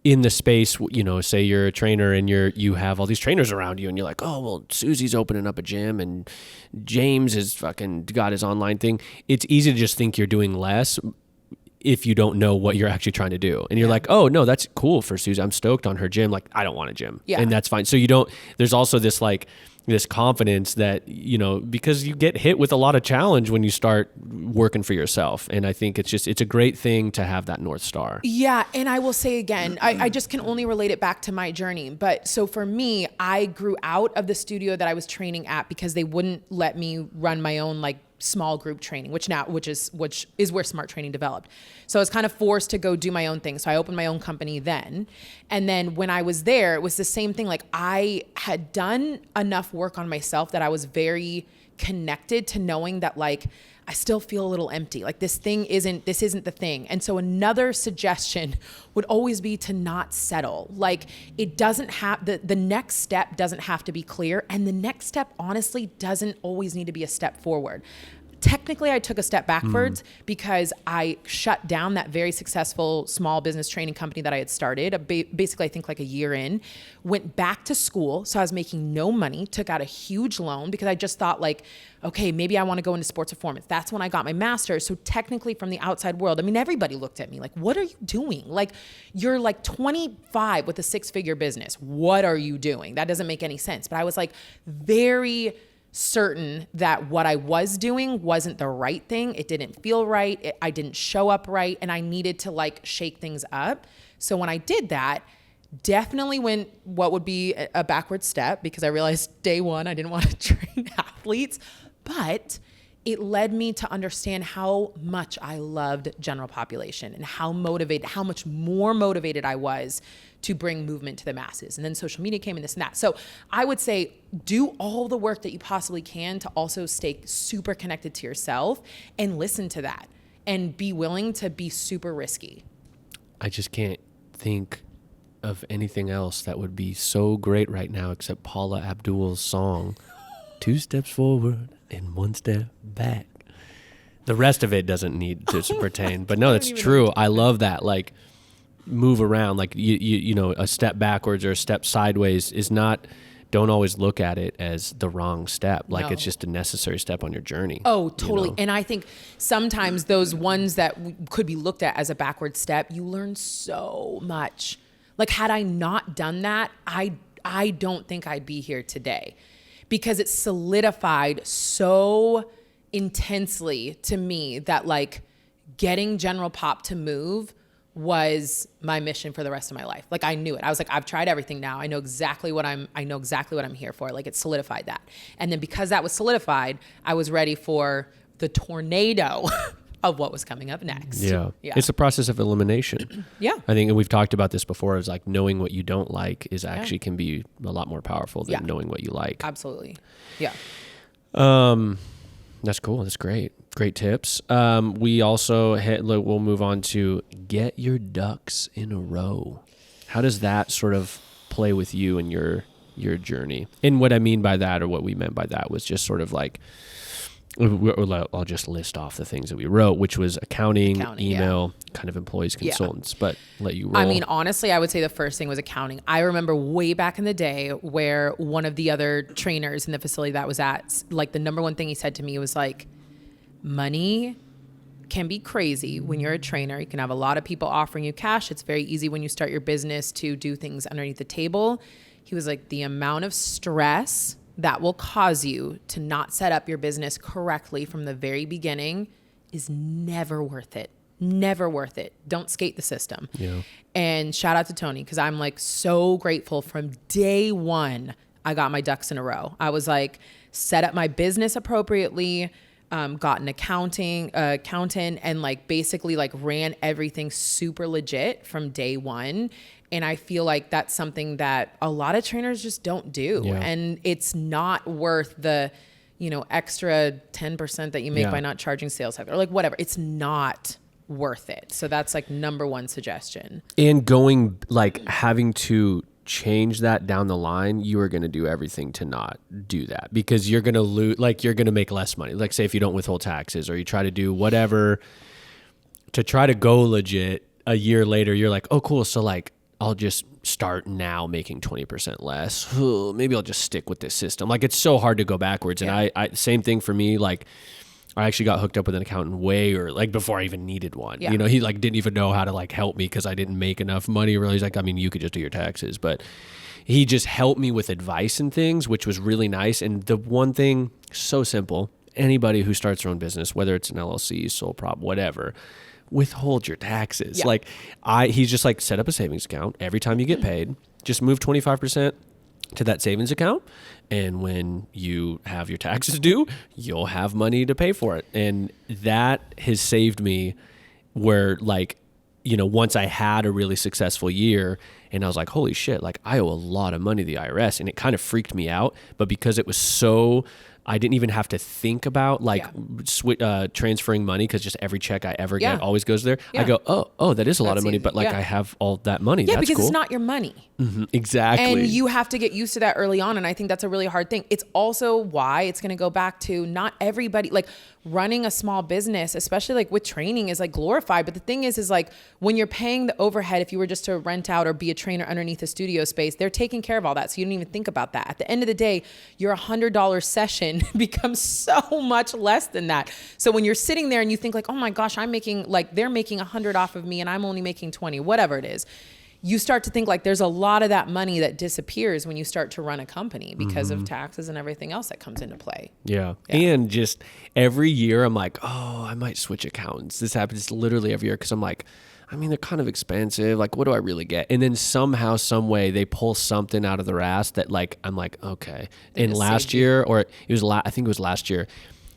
in the space, you know, say you're a trainer and you have all these trainers around you and you're like, oh, well, Susie's opening up a gym and James is fucking got his online thing. It's easy to just think you're doing less if you don't know what you're actually trying to do. And you're like, oh no, that's cool for Susie. I'm stoked on her gym. Like, I don't want a gym. Yeah. And that's fine. So there's also this like, this confidence that, you know, because you get hit with a lot of challenge when you start working for yourself. And I think it's a great thing to have that North Star. Yeah. And I will say again, I just can only relate it back to my journey. But so for me, I grew out of the studio that I was training at because they wouldn't let me run my own like small group training, which is where Smart Training developed. So I was kind of forced to go do my own thing. So I opened my own company then. And then when I was there, it was the same thing. Like I had done enough work on myself that I was very connected to knowing that like, I still feel a little empty. Like this isn't the thing. And so another suggestion would always be to not settle. Like it doesn't have, the next step doesn't have to be clear. And the next step honestly doesn't always need to be a step forward. Technically, I took a step backwards because I shut down that very successful small business training company that I had started, basically I think like a year in, went back to school. So I was making no money, took out a huge loan because I just thought like, okay, maybe I want to go into sports performance. That's when I got my master's. So technically from the outside world, I mean, everybody looked at me like, what are you doing? Like you're like 25 with a 6-figure business. What are you doing? That doesn't make any sense. But I was like very certain that what I was doing wasn't the right thing. It didn't feel right. I didn't show up right. And I needed to like shake things up. So when I did that, definitely went what would be a backward step because I realized day one, I didn't want to train athletes, but it led me to understand how much I loved general population and how much more motivated I was to bring movement to the masses. And then social media came and this and that. So I would say do all the work that you possibly can to also stay super connected to yourself and listen to that and be willing to be super risky. I just can't think of anything else that would be so great right now except Paula Abdul's song, 2 steps forward and 1 step back. The rest of it doesn't need to pertain, but no, that's true. I love that. Like, move around, like you know, a step backwards or a step sideways is not, don't always look at it as the wrong step. Like it's just a necessary step on your journey. Oh, totally. You know? And I think sometimes those ones that could be looked at as a backward step, you learn so much. Like had I not done that, I don't think I'd be here today, because it solidified so intensely to me that like getting General Pop to move was my mission for the rest of my life. Like I knew it. I was like, I've tried everything now. I know exactly what I'm here for. Like it solidified that. And then because that was solidified, I was ready for the tornado of what was coming up next. Yeah. It's a process of elimination. Yeah. I think, and we've talked about this before, is like knowing what you don't like is actually can be a lot more powerful than knowing what you like. Absolutely. Yeah. That's cool. That's great. Great tips. We also we'll move on to get your ducks in a row. How does that sort of play with you and your journey? And what I mean by that, or what we meant by that, was just sort of like, I'll just list off the things that we wrote, which was accounting email, kind of employees, consultants, but let you roll. I mean, honestly, I would say the first thing was accounting. I remember way back in the day where one of the other trainers in the facility that I was at, like the number one thing he said to me was like, money can be crazy when you're a trainer. You can have a lot of people offering you cash. It's very easy when you start your business to do things underneath the table. He was like, the amount of stress that will cause you to not set up your business correctly from the very beginning is never worth it. Never worth it. Don't skate the system. Yeah. And shout out to Tony, because I'm like so grateful from day one, I got my ducks in a row. I was like, set up my business appropriately, got an accountant, and like basically like ran everything super legit from day one. And I feel like that's something that a lot of trainers just don't do. Yeah. And it's not worth the, extra 10% that you make by not charging sales heavy or like whatever. It's not worth it. So that's like number one suggestion. And having to change that down the line, you are going to do everything to not do that, because you're going to lose, like you're going to make less money. Like say if you don't withhold taxes or you try to do whatever to try to go legit, a year later, you're like, oh, cool. So like, I'll just start now making 20% less. Maybe I'll just stick with this system. Like it's so hard to go backwards. Yeah. And I same thing for me. Like I actually got hooked up with an accountant before I even needed one. Yeah. He like didn't even know how to like help me because I didn't make enough money. Really, he's like, I mean, you could just do your taxes, but he just helped me with advice and things, which was really nice. And the one thing, so simple, anybody who starts their own business, whether it's an LLC, sole prop, whatever, withhold your taxes. Yeah. Like he's just like, set up a savings account. Every time you get paid, just move 25% to that savings account. And when you have your taxes due, you'll have money to pay for it. And that has saved me where once I had a really successful year and I was like, holy shit, like I owe a lot of money to the IRS, and it kind of freaked me out. But because it was so, I didn't even have to think about transferring money, because just every check I ever get always goes there. Yeah. I go, oh, that is a lot of money, but I have all that money. Yeah, that's because cool. It's not your money. Mm-hmm, exactly. And you have to get used to that early on. And I think that's a really hard thing. It's also why it's going to go back to not everybody, like running a small business, especially like with training, is like glorified. But the thing is like when you're paying the overhead, if you were just to rent out or be a trainer underneath a studio space, they're taking care of all that. So you don't even think about that. At the end of the day, your $100 session becomes so much less than that. So when you're sitting there and you think like, oh my gosh, I'm making like, they're making 100 off of me and I'm only making 20, whatever it is. You start to think like there's a lot of that money that disappears when you start to run a company because of taxes and everything else that comes into play. Yeah. And just every year I'm like, oh, I might switch accountants. This happens literally every year, because I'm like, I mean, they're kind of expensive. Like, what do I really get? And then somehow, some way, they pull something out of their ass that like, I'm like, okay. And last year, or I think it was last year,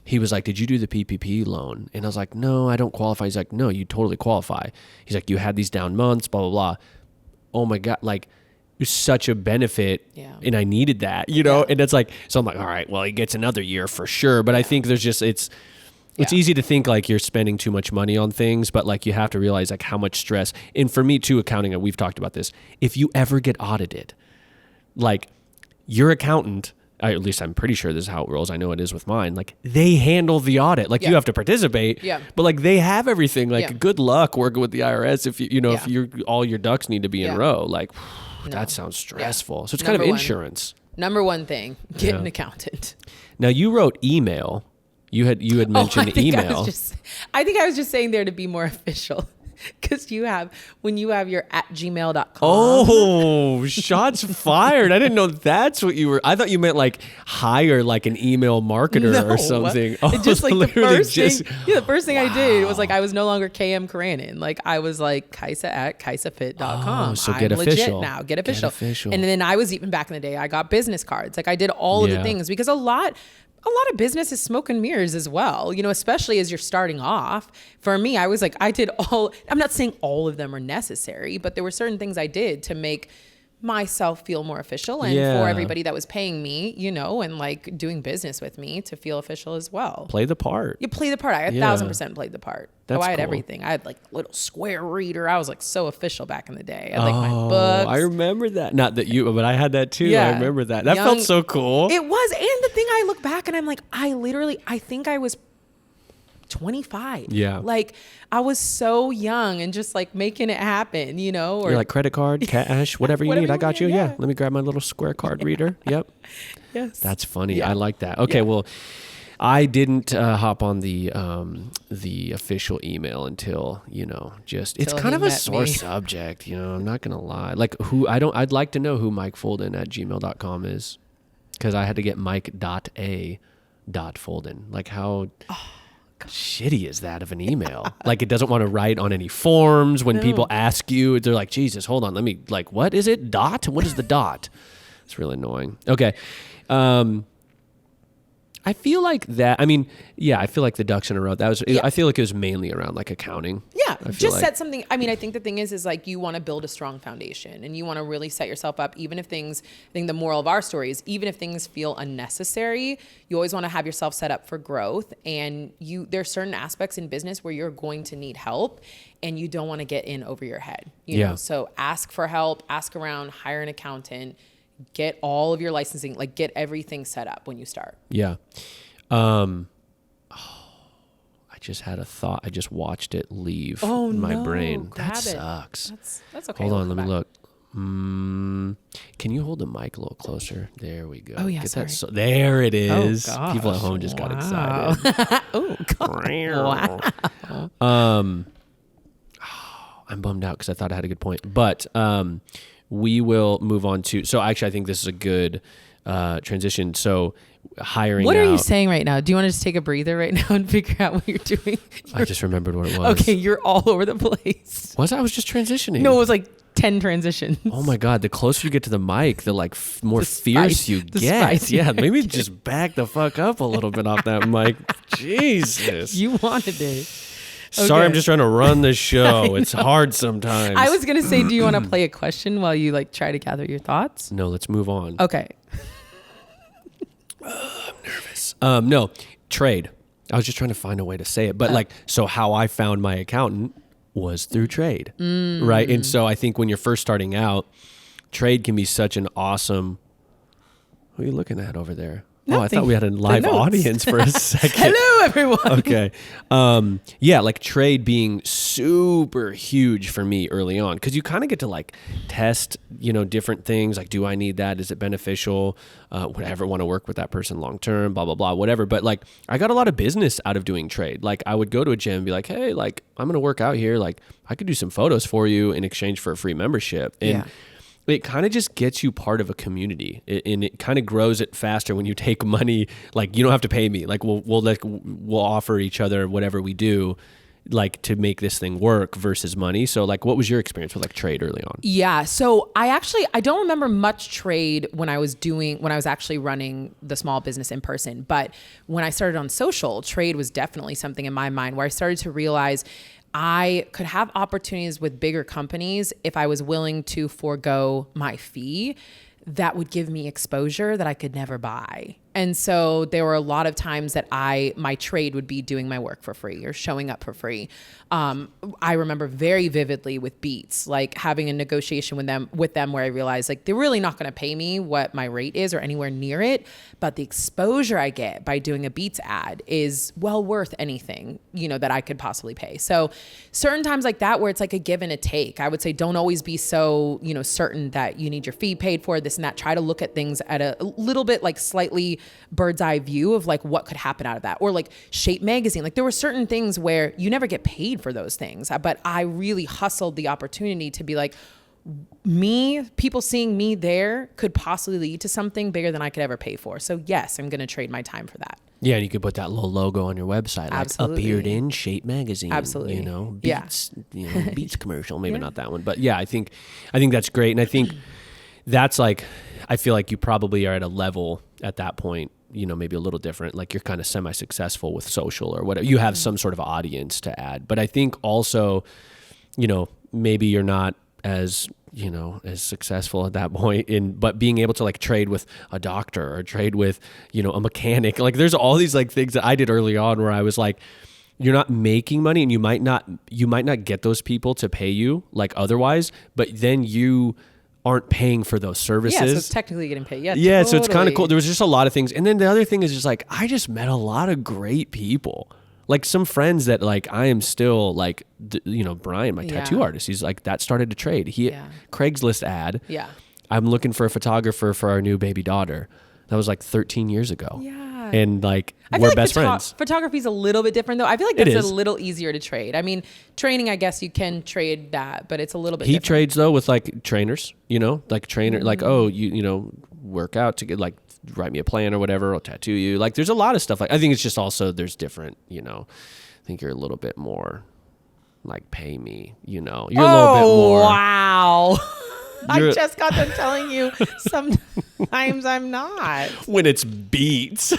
he was like, did you do the PPP loan? And I was like, no, I don't qualify. He's like, no, you totally qualify. He's like, you had these down months, blah, blah, blah. Oh my God. Like, it was such a benefit. Yeah. And I needed that, you know? And it's like, so I'm like, all right, well, he gets another year for sure. But I think there's just, it's easy to think like you're spending too much money on things, but like you have to realize like how much stress. And for me too, accounting, and we've talked about this, if you ever get audited, like your accountant, at least I'm pretty sure this is how it rolls. I know it is with mine. Like they handle the audit. Like you have to participate, but like they have everything. Like good luck working with the IRS if you know if you're all your ducks need to be in row. Like that sounds stressful. So it's kind of insurance. Number one thing, get an accountant. Now you wrote email. You had mentioned email. I think I was just saying there to be more official. Because when you have your @gmail.com. Oh, shots fired. I didn't know that's what you were. I thought you meant like hire like an email marketer or something. Oh, just like the first thing I did was like I was no longer KM Karanin. Like I was like Kaisa@KaisaFit.com. Oh, so I'm get official. Legit now. Get official. And then I was even back in the day, I got business cards. Like I did all of the things because a lot of business is smoke and mirrors as well, you know, especially as you're starting off. For me, I was like, I'm not saying all of them are necessary, but there were certain things I did to make myself feel more official and for everybody that was paying me, you know, and like doing business with me to feel official as well. Play the part. You play the part. I 1,000% played the part. I had everything. I had like a little square reader. I was like so official back in the day. I had like my books. I remember that. Not that you, but I had that too. Yeah. I remember that. That felt so cool. It was. And the thing I look back and I'm like, I think I was 25. Yeah. Like I was so young and just like making it happen, you know? Or you're like credit card, cash, whatever you need. I got you. Yeah. Let me grab my little square card reader. Yep. Yes. That's funny. I like that. Okay. Well, I didn't hop on the official email until, you know, it's kind of a sore subject, you know, I'm not going to lie. Like I'd like to know who Mike Folden @gmail.com is, because I had to get Mike.a.Folden. Like how shitty is that of an email? Like it doesn't want to write on any forms. When people ask you, they're like, Jesus, hold on. Let me what is it? Dot? What is the dot? It's really annoying. Okay. I feel like that. I mean, I feel like the ducks in a row. That was. I feel like it was mainly around like accounting. Yeah, just set something. I mean, I think the thing is like you want to build a strong foundation, and you want to really set yourself up. Even if things, I think the moral of our story is, even if things feel unnecessary, you always want to have yourself set up for growth. And there's certain aspects in business where you're going to need help, and you don't want to get in over your head. You know? So ask for help, ask around, hire an accountant. Get all of your licensing, like get everything set up when you start. Yeah. I just had a thought. I just watched it leave my brain. That sucks. That's okay. Hold on, let me look. Can you hold the mic a little closer? There we go. Oh yeah, there it is. Oh, people at home just got excited. Oh God. Wow. I'm bummed out because I thought I had a good point, but we will move on to. So actually, I think this is a good transition. So hiring. What are you saying right now? Do you want to just take a breather right now and figure out what you're doing? I just remembered what it was. Okay, you're all over the place. I was just transitioning. No, it was like 10 transitions. Oh my God. The closer you get to the mic, the like more fierce you get. Yeah. Maybe just back the fuck up a little bit off that mic. Jesus. You wanted it. Okay. Sorry, I'm just trying to run the show. It's hard sometimes. I was going to say, do you want to play a question while you like try to gather your thoughts? No, let's move on. Okay. I'm nervous. No, trade. I was just trying to find a way to say it. But so how I found my accountant was through trade, right? And so I think when you're first starting out, trade can be such an awesome... What are you looking at over there? Nothing. Oh, I thought we had a live audience for a second. Hello, everyone. Okay. Like trade being super huge for me early on, because you kind of get to like test, different things. Like, do I need that? Is it beneficial? Would I ever want to work with that person long term? Blah, blah, blah, whatever. But like, I got a lot of business out of doing trade. Like, I would go to a gym and be like, hey, like, I'm going to work out here. Like, I could do some photos for you in exchange for a free membership. And it kind of just gets you part of a community, and it kind of grows it faster when you take money. Like, you don't have to pay me. Like, we'll offer each other whatever we do, like to make this thing work versus money. So like, what was your experience with like trade early on? Yeah. So I don't remember much trade when I was actually running the small business in person. But when I started on social, trade was definitely something in my mind where I started to realize I could have opportunities with bigger companies if I was willing to forego my fee that would give me exposure that I could never buy. And so there were a lot of times that my trade would be doing my work for free or showing up for free. I remember very vividly with Beats, like having a negotiation with them where I realized like they're really not going to pay me what my rate is or anywhere near it, but the exposure I get by doing a Beats ad is well worth anything, that I could possibly pay. So certain times like that where it's like a give and a take, I would say don't always be so, certain that you need your fee paid for, this and that. Try to look at things at a little bit like slightly bird's eye view of like what could happen out of that. Or like Shape Magazine, like there were certain things where you never get paid for those things, but I really hustled the opportunity to be like, people seeing me there could possibly lead to something bigger than I could ever pay for. So yes, I'm going to trade my time for that. Yeah, and you could put that little logo on your website, like Absolutely. appeared in Shape Magazine. Absolutely. Beats, Beats commercial, maybe not that one, but yeah, I think that's great, and I think that's like, I feel like you probably are at a level at that point, maybe a little different, like you're kind of semi-successful with social or whatever. You have some sort of audience to add, but I think also, maybe you're not as successful at that point but being able to like trade with a doctor or trade with, a mechanic. Like there's all these like things that I did early on where I was like, you're not making money and you might not get those people to pay you like otherwise, but then you aren't paying for those services. Yeah, so it's technically getting paid. Yeah, yeah, totally. So it's kind of cool. There was just a lot of things. And then the other thing is just like, I just met a lot of great people. Like some friends that like I am still like, Brian, my tattoo artist, he's like, that started to trade. Craigslist ad. Yeah. I'm looking for a photographer for our new baby daughter. That was like 13 years ago. Yeah. And like, I we're feel like best friends. Photography is a little bit different though. I feel like It that's is. a little easier to trade. I mean, training, I guess you can trade that, but it's a little bit He different. trades though with like trainers, like trainer, like, oh, you work out to get like, write me a plan or whatever. I'll tattoo you. Like there's a lot of stuff. Like, I think it's just also there's different, I think you're a little bit more like pay me, you're a little bit more. Wow. I just got done telling you sometimes I'm not. When it's Beats.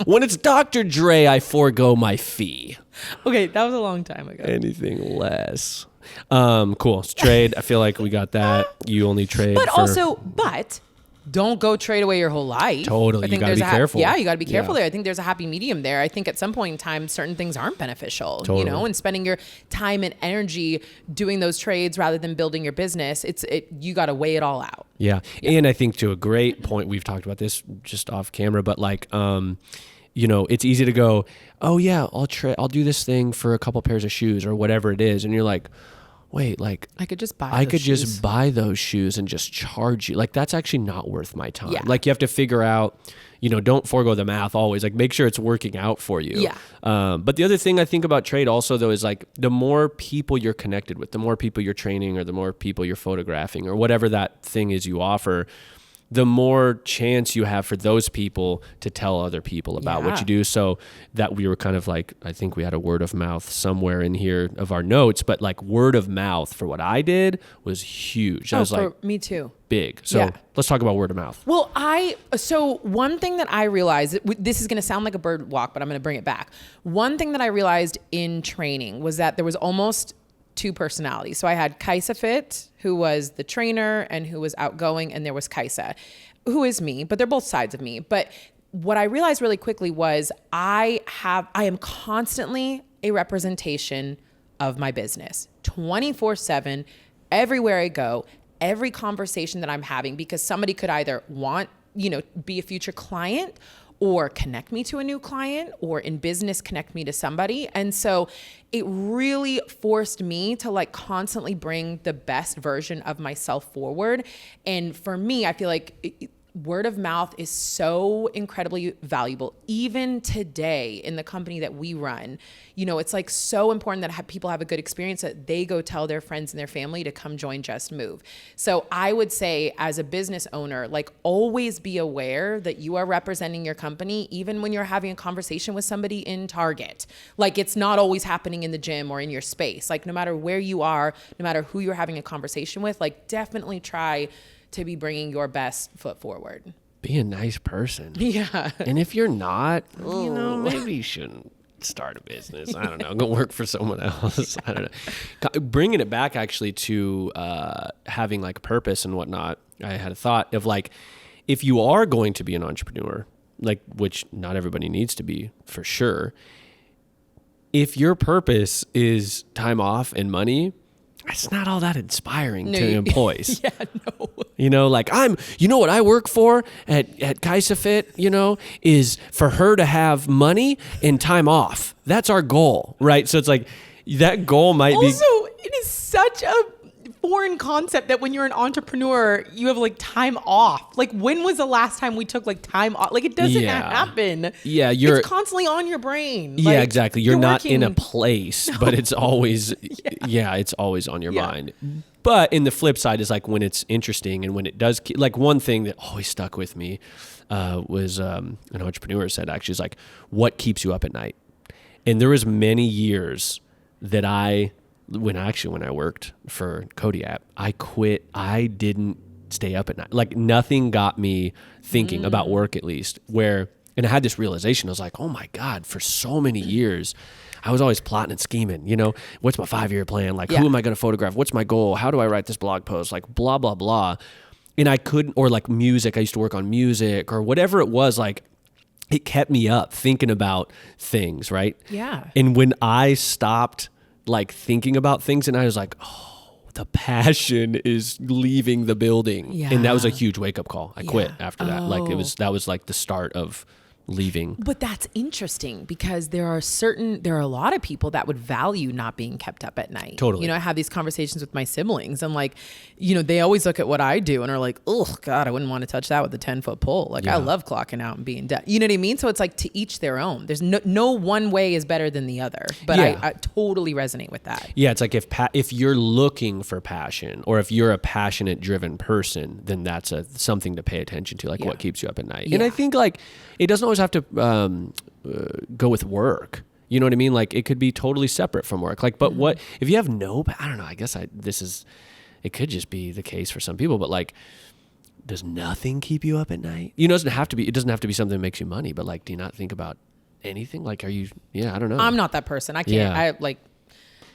When it's Dr. Dre, I forego my fee. Okay, that was a long time ago. Anything less. Cool. So trade. I feel like we got that. You only trade But don't go trade away your whole life. Totally. You gotta be careful. Yeah, you gotta be careful there. I think there's a happy medium there. I think at some point in time, certain things aren't beneficial, Totally. and spending your time and energy doing those trades rather than building your business, you gotta weigh it all out. Yeah. And I think to a great point, we've talked about this just off camera, but like, it's easy to go, oh yeah, I'll do this thing for a couple pairs of shoes or whatever it is. And you're like, wait, like I could just buy those shoes and just charge you. Like that's actually not worth my time. Yeah. Like you have to figure out, don't forego the math always. Like make sure it's working out for you. Yeah. But the other thing I think about trade also though is like the more people you're connected with, the more people you're training or the more people you're photographing or whatever that thing is you offer, the more chance you have for those people to tell other people about what you do. So that we were kind of like, I think we had a word of mouth somewhere in here of our notes, but like word of mouth for what I did was huge. I was like, me too. Big. So let's talk about word of mouth. Well, so one thing that I realized, this is going to sound like a bird walk, but I'm going to bring it back. One thing that I realized in training was that there was almost two personalities. So I had KaisaFit, who was the trainer and who was outgoing, and there was Kaisa, who is me, but they're both sides of me. But what I realized really quickly was I am constantly a representation of my business 24/7, everywhere I go, every conversation that I'm having, because somebody could either want, be a future client or connect me to a new client, or in business, connect me to somebody. And so it really forced me to like constantly bring the best version of myself forward. And for me, I feel like word of mouth is so incredibly valuable. Even today in the company that we run, you know, it's like so important that people have a good experience that they go tell their friends and their family to come join Just Move. So I would say as a business owner, like always be aware that you are representing your company, even when you're having a conversation with somebody in Target. Like it's not always happening in the gym or in your space. Like no matter where you are, no matter who you're having a conversation with, like definitely try to be bringing your best foot forward. Be a nice person. Yeah. And if you're not, you know, maybe you shouldn't start a business. I don't know. Go work for someone else. I don't know. Bringing it back actually to having like purpose and whatnot, I had a thought of like, if you are going to be an entrepreneur, like which not everybody needs to be for sure, if your purpose is time off and money, it's not all that inspiring to employees. Yeah, no. You know, like you know what I work for at KaisaFit, you know, is for her to have money and time off. That's our goal, right? So it's like that goal might be. Also, it is such a foreign concept that when you're an entrepreneur, you have like time off. Like when was the last time we took like time off? Like it doesn't happen. Yeah, it's constantly on your brain. Yeah, like, exactly. You're not in a place, but it's always it's always on your mind. But in the flip side is like when it's interesting and when it does like one thing that always stuck with me was an entrepreneur said actually is like, what keeps you up at night? And there was many years that when I worked for Kodiak, I quit. I didn't stay up at night. Like nothing got me thinking about work at least and I had this realization. I was like, oh my God, for so many years, I was always plotting and scheming, you know, what's my 5-year plan? Like, who am I going to photograph? What's my goal? How do I write this blog post? Like blah, blah, blah. And I couldn't, or like music, I used to work on music or whatever it was, like it kept me up thinking about things. Right. Yeah. And when I stopped like thinking about things and I was like, oh, the passion is leaving the building. Yeah. And that was a huge wake up call. I quit after that. Like that was like the start of leaving. But that's interesting because there are a lot of people that would value not being kept up at night. Totally. You know, I have these conversations with my siblings and like, you know, they always look at what I do and are like, oh God, I wouldn't want to touch that with a 10-foot pole. Like I love clocking out and being done. You know what I mean? So it's like to each their own. There's no one way is better than the other, but I totally resonate with that. Yeah. It's like if you're looking for passion or if you're a passionate driven person, then that's something to pay attention to, like what keeps you up at night. Yeah. And I think like, it doesn't always have to go with work. You know what I mean? Like it could be totally separate from work. Like, but what if you have I don't know. I guess it could just be the case for some people. But like, does nothing keep you up at night? You know, it doesn't have to be something that makes you money. But like, do you not think about anything? Like, are you? Yeah, I don't know. I'm not that person. I can't. Yeah. I like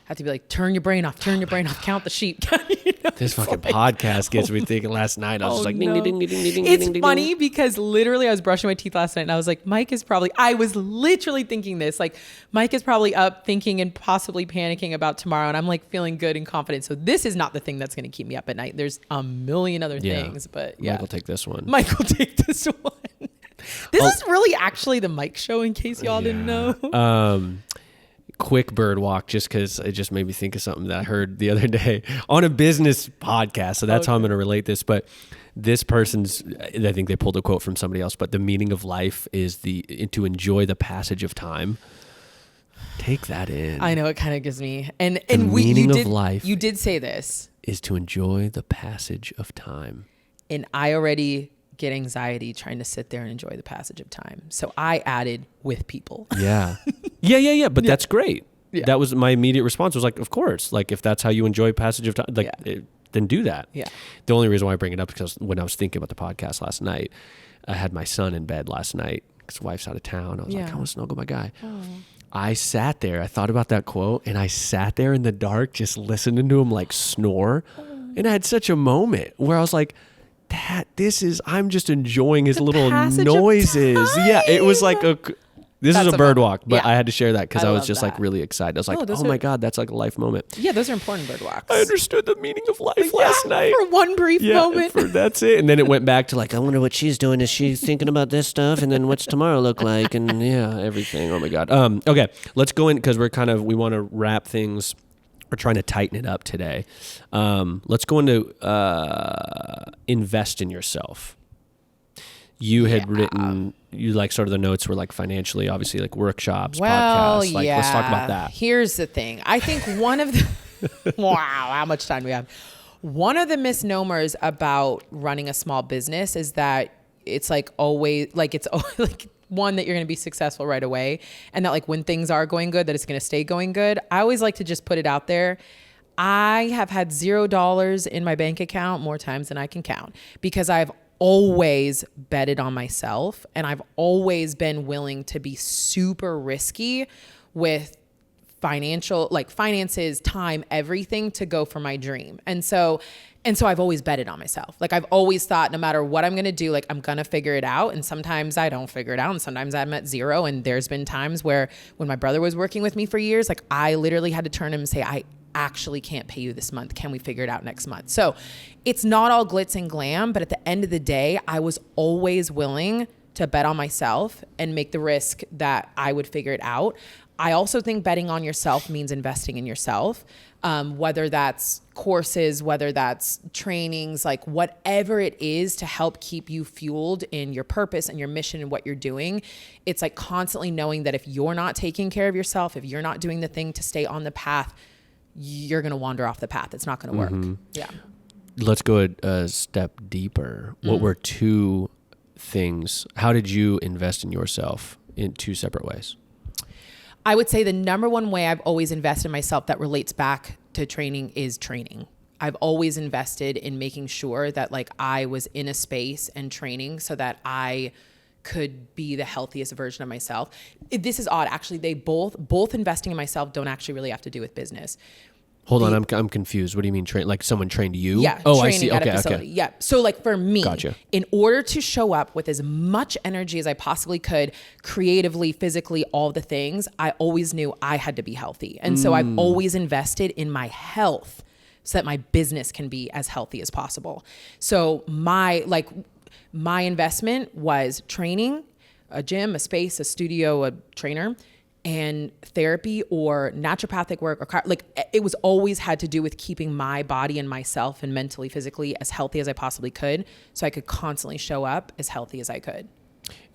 have to be like, turn your brain off, count the sheep. You know, this fucking podcast gets me thinking. Last night I was just like, ding, ding, ding, ding, ding, ding. It's funny because literally I was brushing my teeth last night and I was like, I was literally thinking this, like Mike is probably up thinking and possibly panicking about tomorrow. And I'm like feeling good and confident. So this is not the thing that's going to keep me up at night. There's a million other things, but Mike will take this one. Mike will take this one. This is really actually the Mike show in case y'all didn't know. Quick bird walk just because it just made me think of something that I heard the other day on a business podcast. So that's how I'm going to relate this. But this person's, I think they pulled a quote from somebody else, but the meaning of life is to enjoy the passage of time. Take that in. I know it kind of gives me, and meaning of life. You did say this is to enjoy the passage of time. And I already get anxiety trying to sit there and enjoy the passage of time. So I added with people. Yeah. Yeah. But that's great. Yeah. That was my immediate response was like, of course, like if that's how you enjoy passage of time, like then do that. Yeah. The only reason why I bring it up is because when I was thinking about the podcast last night, I had my son in bed last night because wife's out of town. I was like, I want to snuggle my guy. Oh. I sat there. I thought about that quote and I sat there in the dark just listening to him like snore. Oh. And I had such a moment where I was like, I'm just enjoying his little noises. Yeah, it was like this is a bird walk, but I had to share that because I was just like really excited. I was like, oh my God, that's like a life moment. Yeah, those are important bird walks. I understood the meaning of life last night. For one brief moment. That's it. And then it went back to like, I wonder what she's doing. Is she thinking about this stuff? And then what's tomorrow look like? And everything. Oh my God. Okay, let's go in because we want to wrap things. We're trying to tighten it up today. Let's go into invest in yourself. you had written, you like sort of the notes were like financially, obviously like workshops, Well, podcasts. Like, let's talk about that. Here's the thing. I think one of the, wow, how much time do we have? One of the misnomers about running a small business is that it's like always, like it's always like one, that you're going to be successful right away. And that like when things are going good, that it's going to stay going good. I always like to just put it out there. I have had $0 in my bank account more times than I can count, because I've always betted on myself, and I've always been willing to be super risky with finances, time, everything to go for my dream. And so I've always betted on myself. Like I've always thought no matter what I'm going to do, like I'm going to figure it out. And sometimes I don't figure it out. And sometimes I'm at zero. And there's been times where when my brother was working with me for years, like I literally had to turn to him and say, I actually can't pay you this month. Can we figure it out next month? So it's not all glitz and glam, but at the end of the day, I was always willing to bet on myself and make the risk that I would figure it out. I also think betting on yourself means investing in yourself, whether that's courses, whether that's trainings, like whatever it is to help keep you fueled in your purpose and your mission and what you're doing. It's like constantly knowing that if you're not taking care of yourself, if you're not doing the thing to stay on the path, you're going to wander off the path. It's not going to work. Yeah. Let's go a step deeper. What were two things? How did you invest in yourself in two separate ways? I would say the number one way I've always invested in myself that relates back to training is training. I've always invested in making sure that like I was in a space and training so that I could be the healthiest version of myself. This is odd. Actually, they both investing in myself don't actually really have to do with business. Hold on, I'm confused. What do you mean train? Like someone trained you? Yeah. Oh, I training see. at Okay, a facility. okay. Yeah. So like for me, Gotcha. In order to show up with as much energy as I possibly could, creatively, physically, all the things, I always knew I had to be healthy. And so I've always invested in my health so that my business can be as healthy as possible. So my investment was training, a gym, a space, a studio, a trainer, and therapy or naturopathic work or like it was always had to do with keeping my body and myself and mentally, physically as healthy as I possibly could, so I could constantly show up as healthy as I could.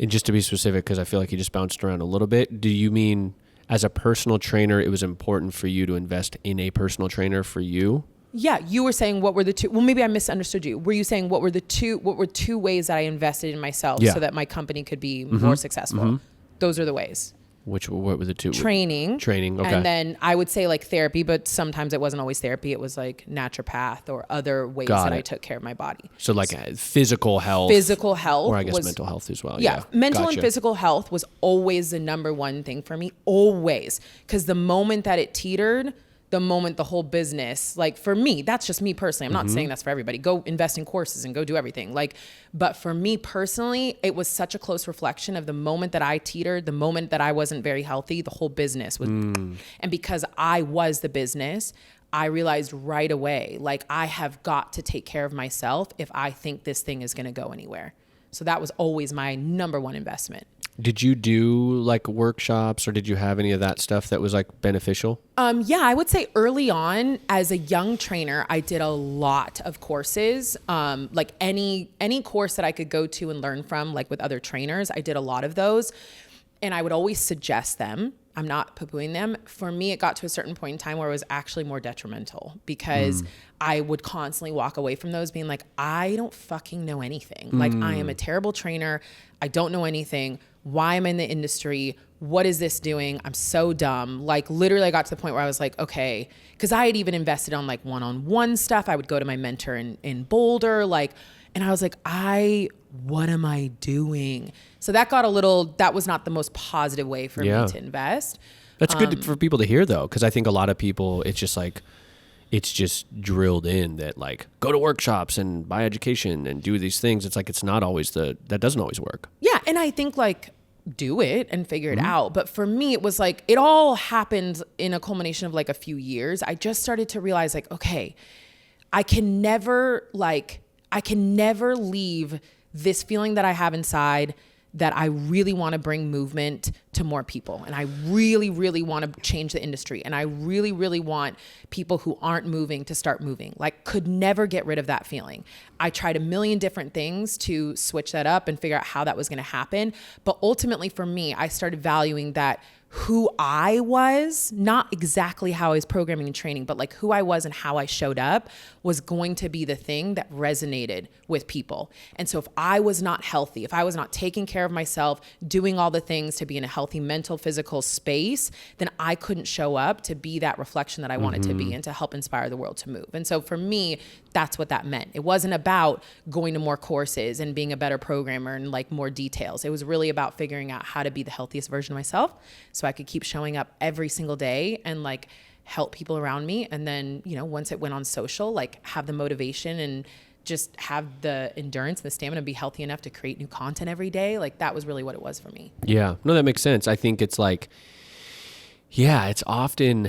And just to be specific, because I feel like you just bounced around a little bit, do you mean as a personal trainer, it was important for you to invest in a personal trainer for you? Yeah, you were saying what were the two, well, maybe I misunderstood you. Were you saying what were two ways that I invested in myself so that my company could be more successful? Those are the ways. What were the two? Training. Okay. And then I would say like therapy, but sometimes it wasn't always therapy. It was like naturopath or other ways I took care of my body. So like physical health. Or I guess mental health as well. Yeah. Mental and physical health was always the number one thing for me. Always. Because the moment that it teetered, the moment the whole business, like for me, that's just me personally. I'm not saying that's for everybody. Go invest in courses and go do everything. Like, but for me personally, it was such a close reflection of the moment that I teetered, the moment that I wasn't very healthy, the whole business was, and because I was the business, I realized right away, like I have got to take care of myself if I think this thing is going to go anywhere. So that was always my number one investment. Did you do like workshops or did you have any of that stuff that was like beneficial? Yeah, I would say early on as a young trainer, I did a lot of courses. Like any course that I could go to and learn from, like with other trainers, I did a lot of those. And I would always suggest them. I'm not poo-pooing them. For me, it got to a certain point in time where it was actually more detrimental because I would constantly walk away from those being like, I don't fucking know anything. Like I am a terrible trainer. I don't know anything. Why am I in the industry? What is this doing? I'm so dumb. Like literally I got to the point where I was like, okay, because I had even invested on like one-on-one stuff. I would go to my mentor in Boulder, and I was like, what am I doing? So that was not the most positive way for me to invest. That's good for people to hear though, because I think a lot of people, it's just drilled in that like go to workshops and buy education and do these things. It's like, it's not always that doesn't always work. Yeah. And I think like do it and figure it out. But for me, it was like, it all happened in a culmination of like a few years. I just started to realize like, okay, I can never leave this feeling that I have inside that I really want to bring movement to more people. And I really, really want to change the industry. And I really, really want people who aren't moving to start moving. Like, could never get rid of that feeling. I tried a million different things to switch that up and figure out how that was going to happen. But ultimately for me, I started valuing that who I was, not exactly how I was programming and training, but like who I was and how I showed up was going to be the thing that resonated with people. And so if I was not healthy, if I was not taking care of myself, doing all the things to be in a healthy mental, physical space, then I couldn't show up to be that reflection that I wanted to be and to help inspire the world to move. And so for me, that's what that meant. It wasn't about going to more courses and being a better programmer and like more details. It was really about figuring out how to be the healthiest version of myself so I could keep showing up every single day and like help people around me. And then, you know, once it went on social, like have the motivation and just have the endurance and the stamina to be healthy enough to create new content every day. Like that was really what it was for me. Yeah, no, that makes sense. I think it's like, yeah, it's often,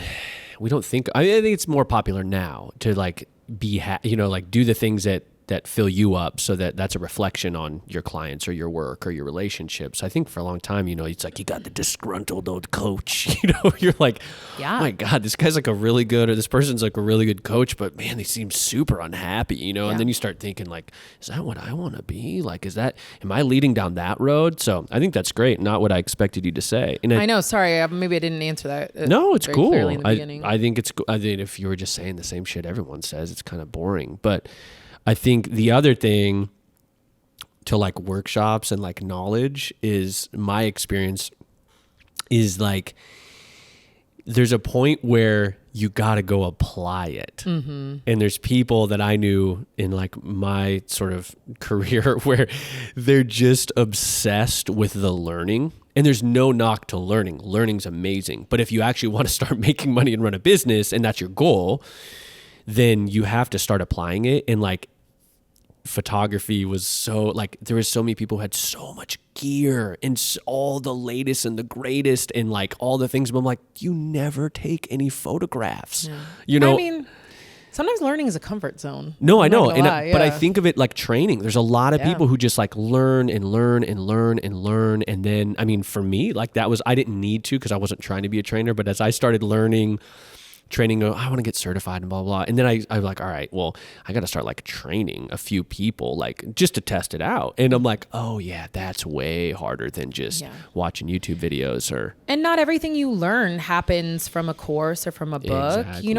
I think it's more popular now to like be, like do the things that fill you up so that's a reflection on your clients or your work or your relationships. I think for a long time, it's like you got the disgruntled old coach, you're like, yeah, oh my God, this guy's like this person's like a really good coach, but man, they seem super unhappy, and then you start thinking like, is that what I want to be? Like, am I leading down that road? So I think that's great. Not what I expected you to say. And I know, sorry, maybe I didn't answer that. No, it's cool. Clearly in the beginning. I think it's cool. I think if you were just saying the same shit everyone says, it's kind of boring, but I think the other thing to like workshops and like knowledge is my experience is like, there's a point where you got to go apply it. Mm-hmm. And there's people that I knew in like my sort of career where they're just obsessed with the learning. And there's no knock to learning. Learning's amazing. But if you actually want to start making money and run a business and that's your goal, then you have to start applying it. And like photography was so like, there was so many people who had so much gear and all the latest and the greatest and like all the things. But I'm like, you never take any photographs, I mean, sometimes learning is a comfort zone. No, I know. But I think of it like training. There's a lot of people who just like learn and learn and learn and learn. And then, I mean, for me, like I didn't need to, because I wasn't trying to be a trainer. But as I started learning, training, I want to get certified and blah, blah. And then I was like, all right, well, I got to start like training a few people, like just to test it out. And I'm like, oh yeah, that's way harder than just watching YouTube videos And not everything you learn happens from a course or from a book. Exactly.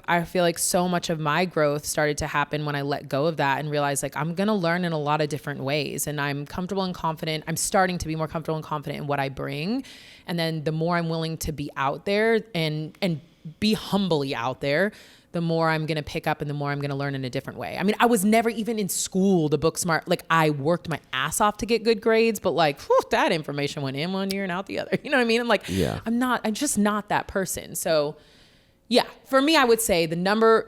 I feel like so much of my growth started to happen when I let go of that and realized like, I'm going to learn in a lot of different ways, and I'm comfortable and confident. I'm starting to be more comfortable and confident in what I bring. And then the more I'm willing to be out there and be humbly out there, the more I'm going to pick up and the more I'm going to learn in a different way. I mean, I was never even in school to book smart. Like I worked my ass off to get good grades, but like that information went in one ear and out the other. You know what I mean? I'm like, I'm just not that person. So yeah, for me, I would say the number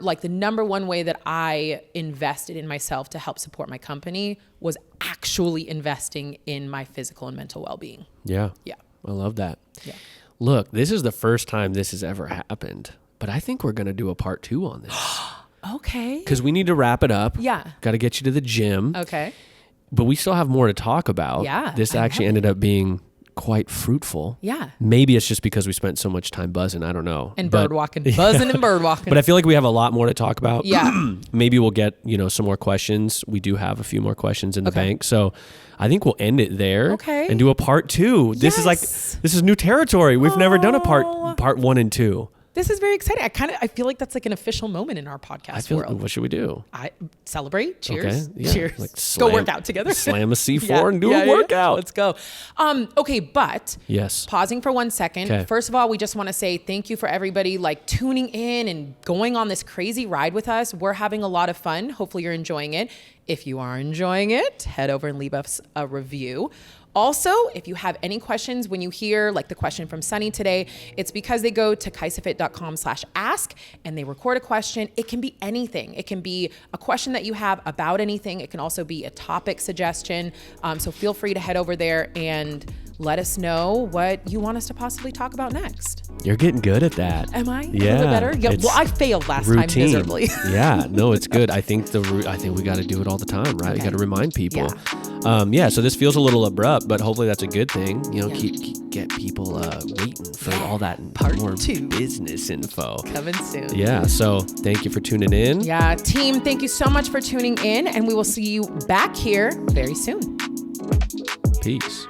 one way that I invested in myself to help support my company was actually investing in my physical and mental well-being. Yeah. Yeah. I love that. Yeah. Look, this is the first time this has ever happened, but I think we're going to do a part 2 on this. Okay. Because we need to wrap it up. Yeah. Got to get you to the gym. Okay. But we still have more to talk about. Yeah. This actually ended up being quite fruitful. Yeah. Maybe it's just because we spent so much time buzzing. I don't know. And bird walking. Buzzing and bird walking. But I feel like we have a lot more to talk about. Yeah. Maybe we'll get, some more questions. We do have a few more questions in the bank. So I think we'll end it there. Okay. And do a part 2. This is new territory. We've never done a part 1 and 2. This is very exciting. I feel like that's like an official moment in our podcast world. What should we do? I celebrate. Cheers. Okay. Yeah. Cheers. Like go work out together. Slam a C4 and do a workout. Let's go. Okay, but yes. Pausing for 1 second. Okay. First of all, we just want to say thank you for everybody like tuning in and going on this crazy ride with us. We're having a lot of fun. Hopefully you're enjoying it. If you are enjoying it, head over and leave us a review. Also, if you have any questions when you hear like the question from Sunny today, it's because they go to KaisaFit.com/ask and they record a question. It can be anything. It can be a question that you have about anything. It can also be a topic suggestion. So feel free to head over there and let us know what you want us to possibly talk about next. You're getting good at that. Am I? Yeah. A little bit better? Yeah. Well, I failed last time miserably. Yeah. No, it's good. I think we got to do it all the time, right? Okay. We got to remind people. Yeah. Yeah, so this feels a little abrupt, but hopefully that's a good thing. Get people waiting for all that more business info coming soon. Yeah, so thank you for tuning in. Yeah, team, thank you so much for tuning in, and we will see you back here very soon. Peace.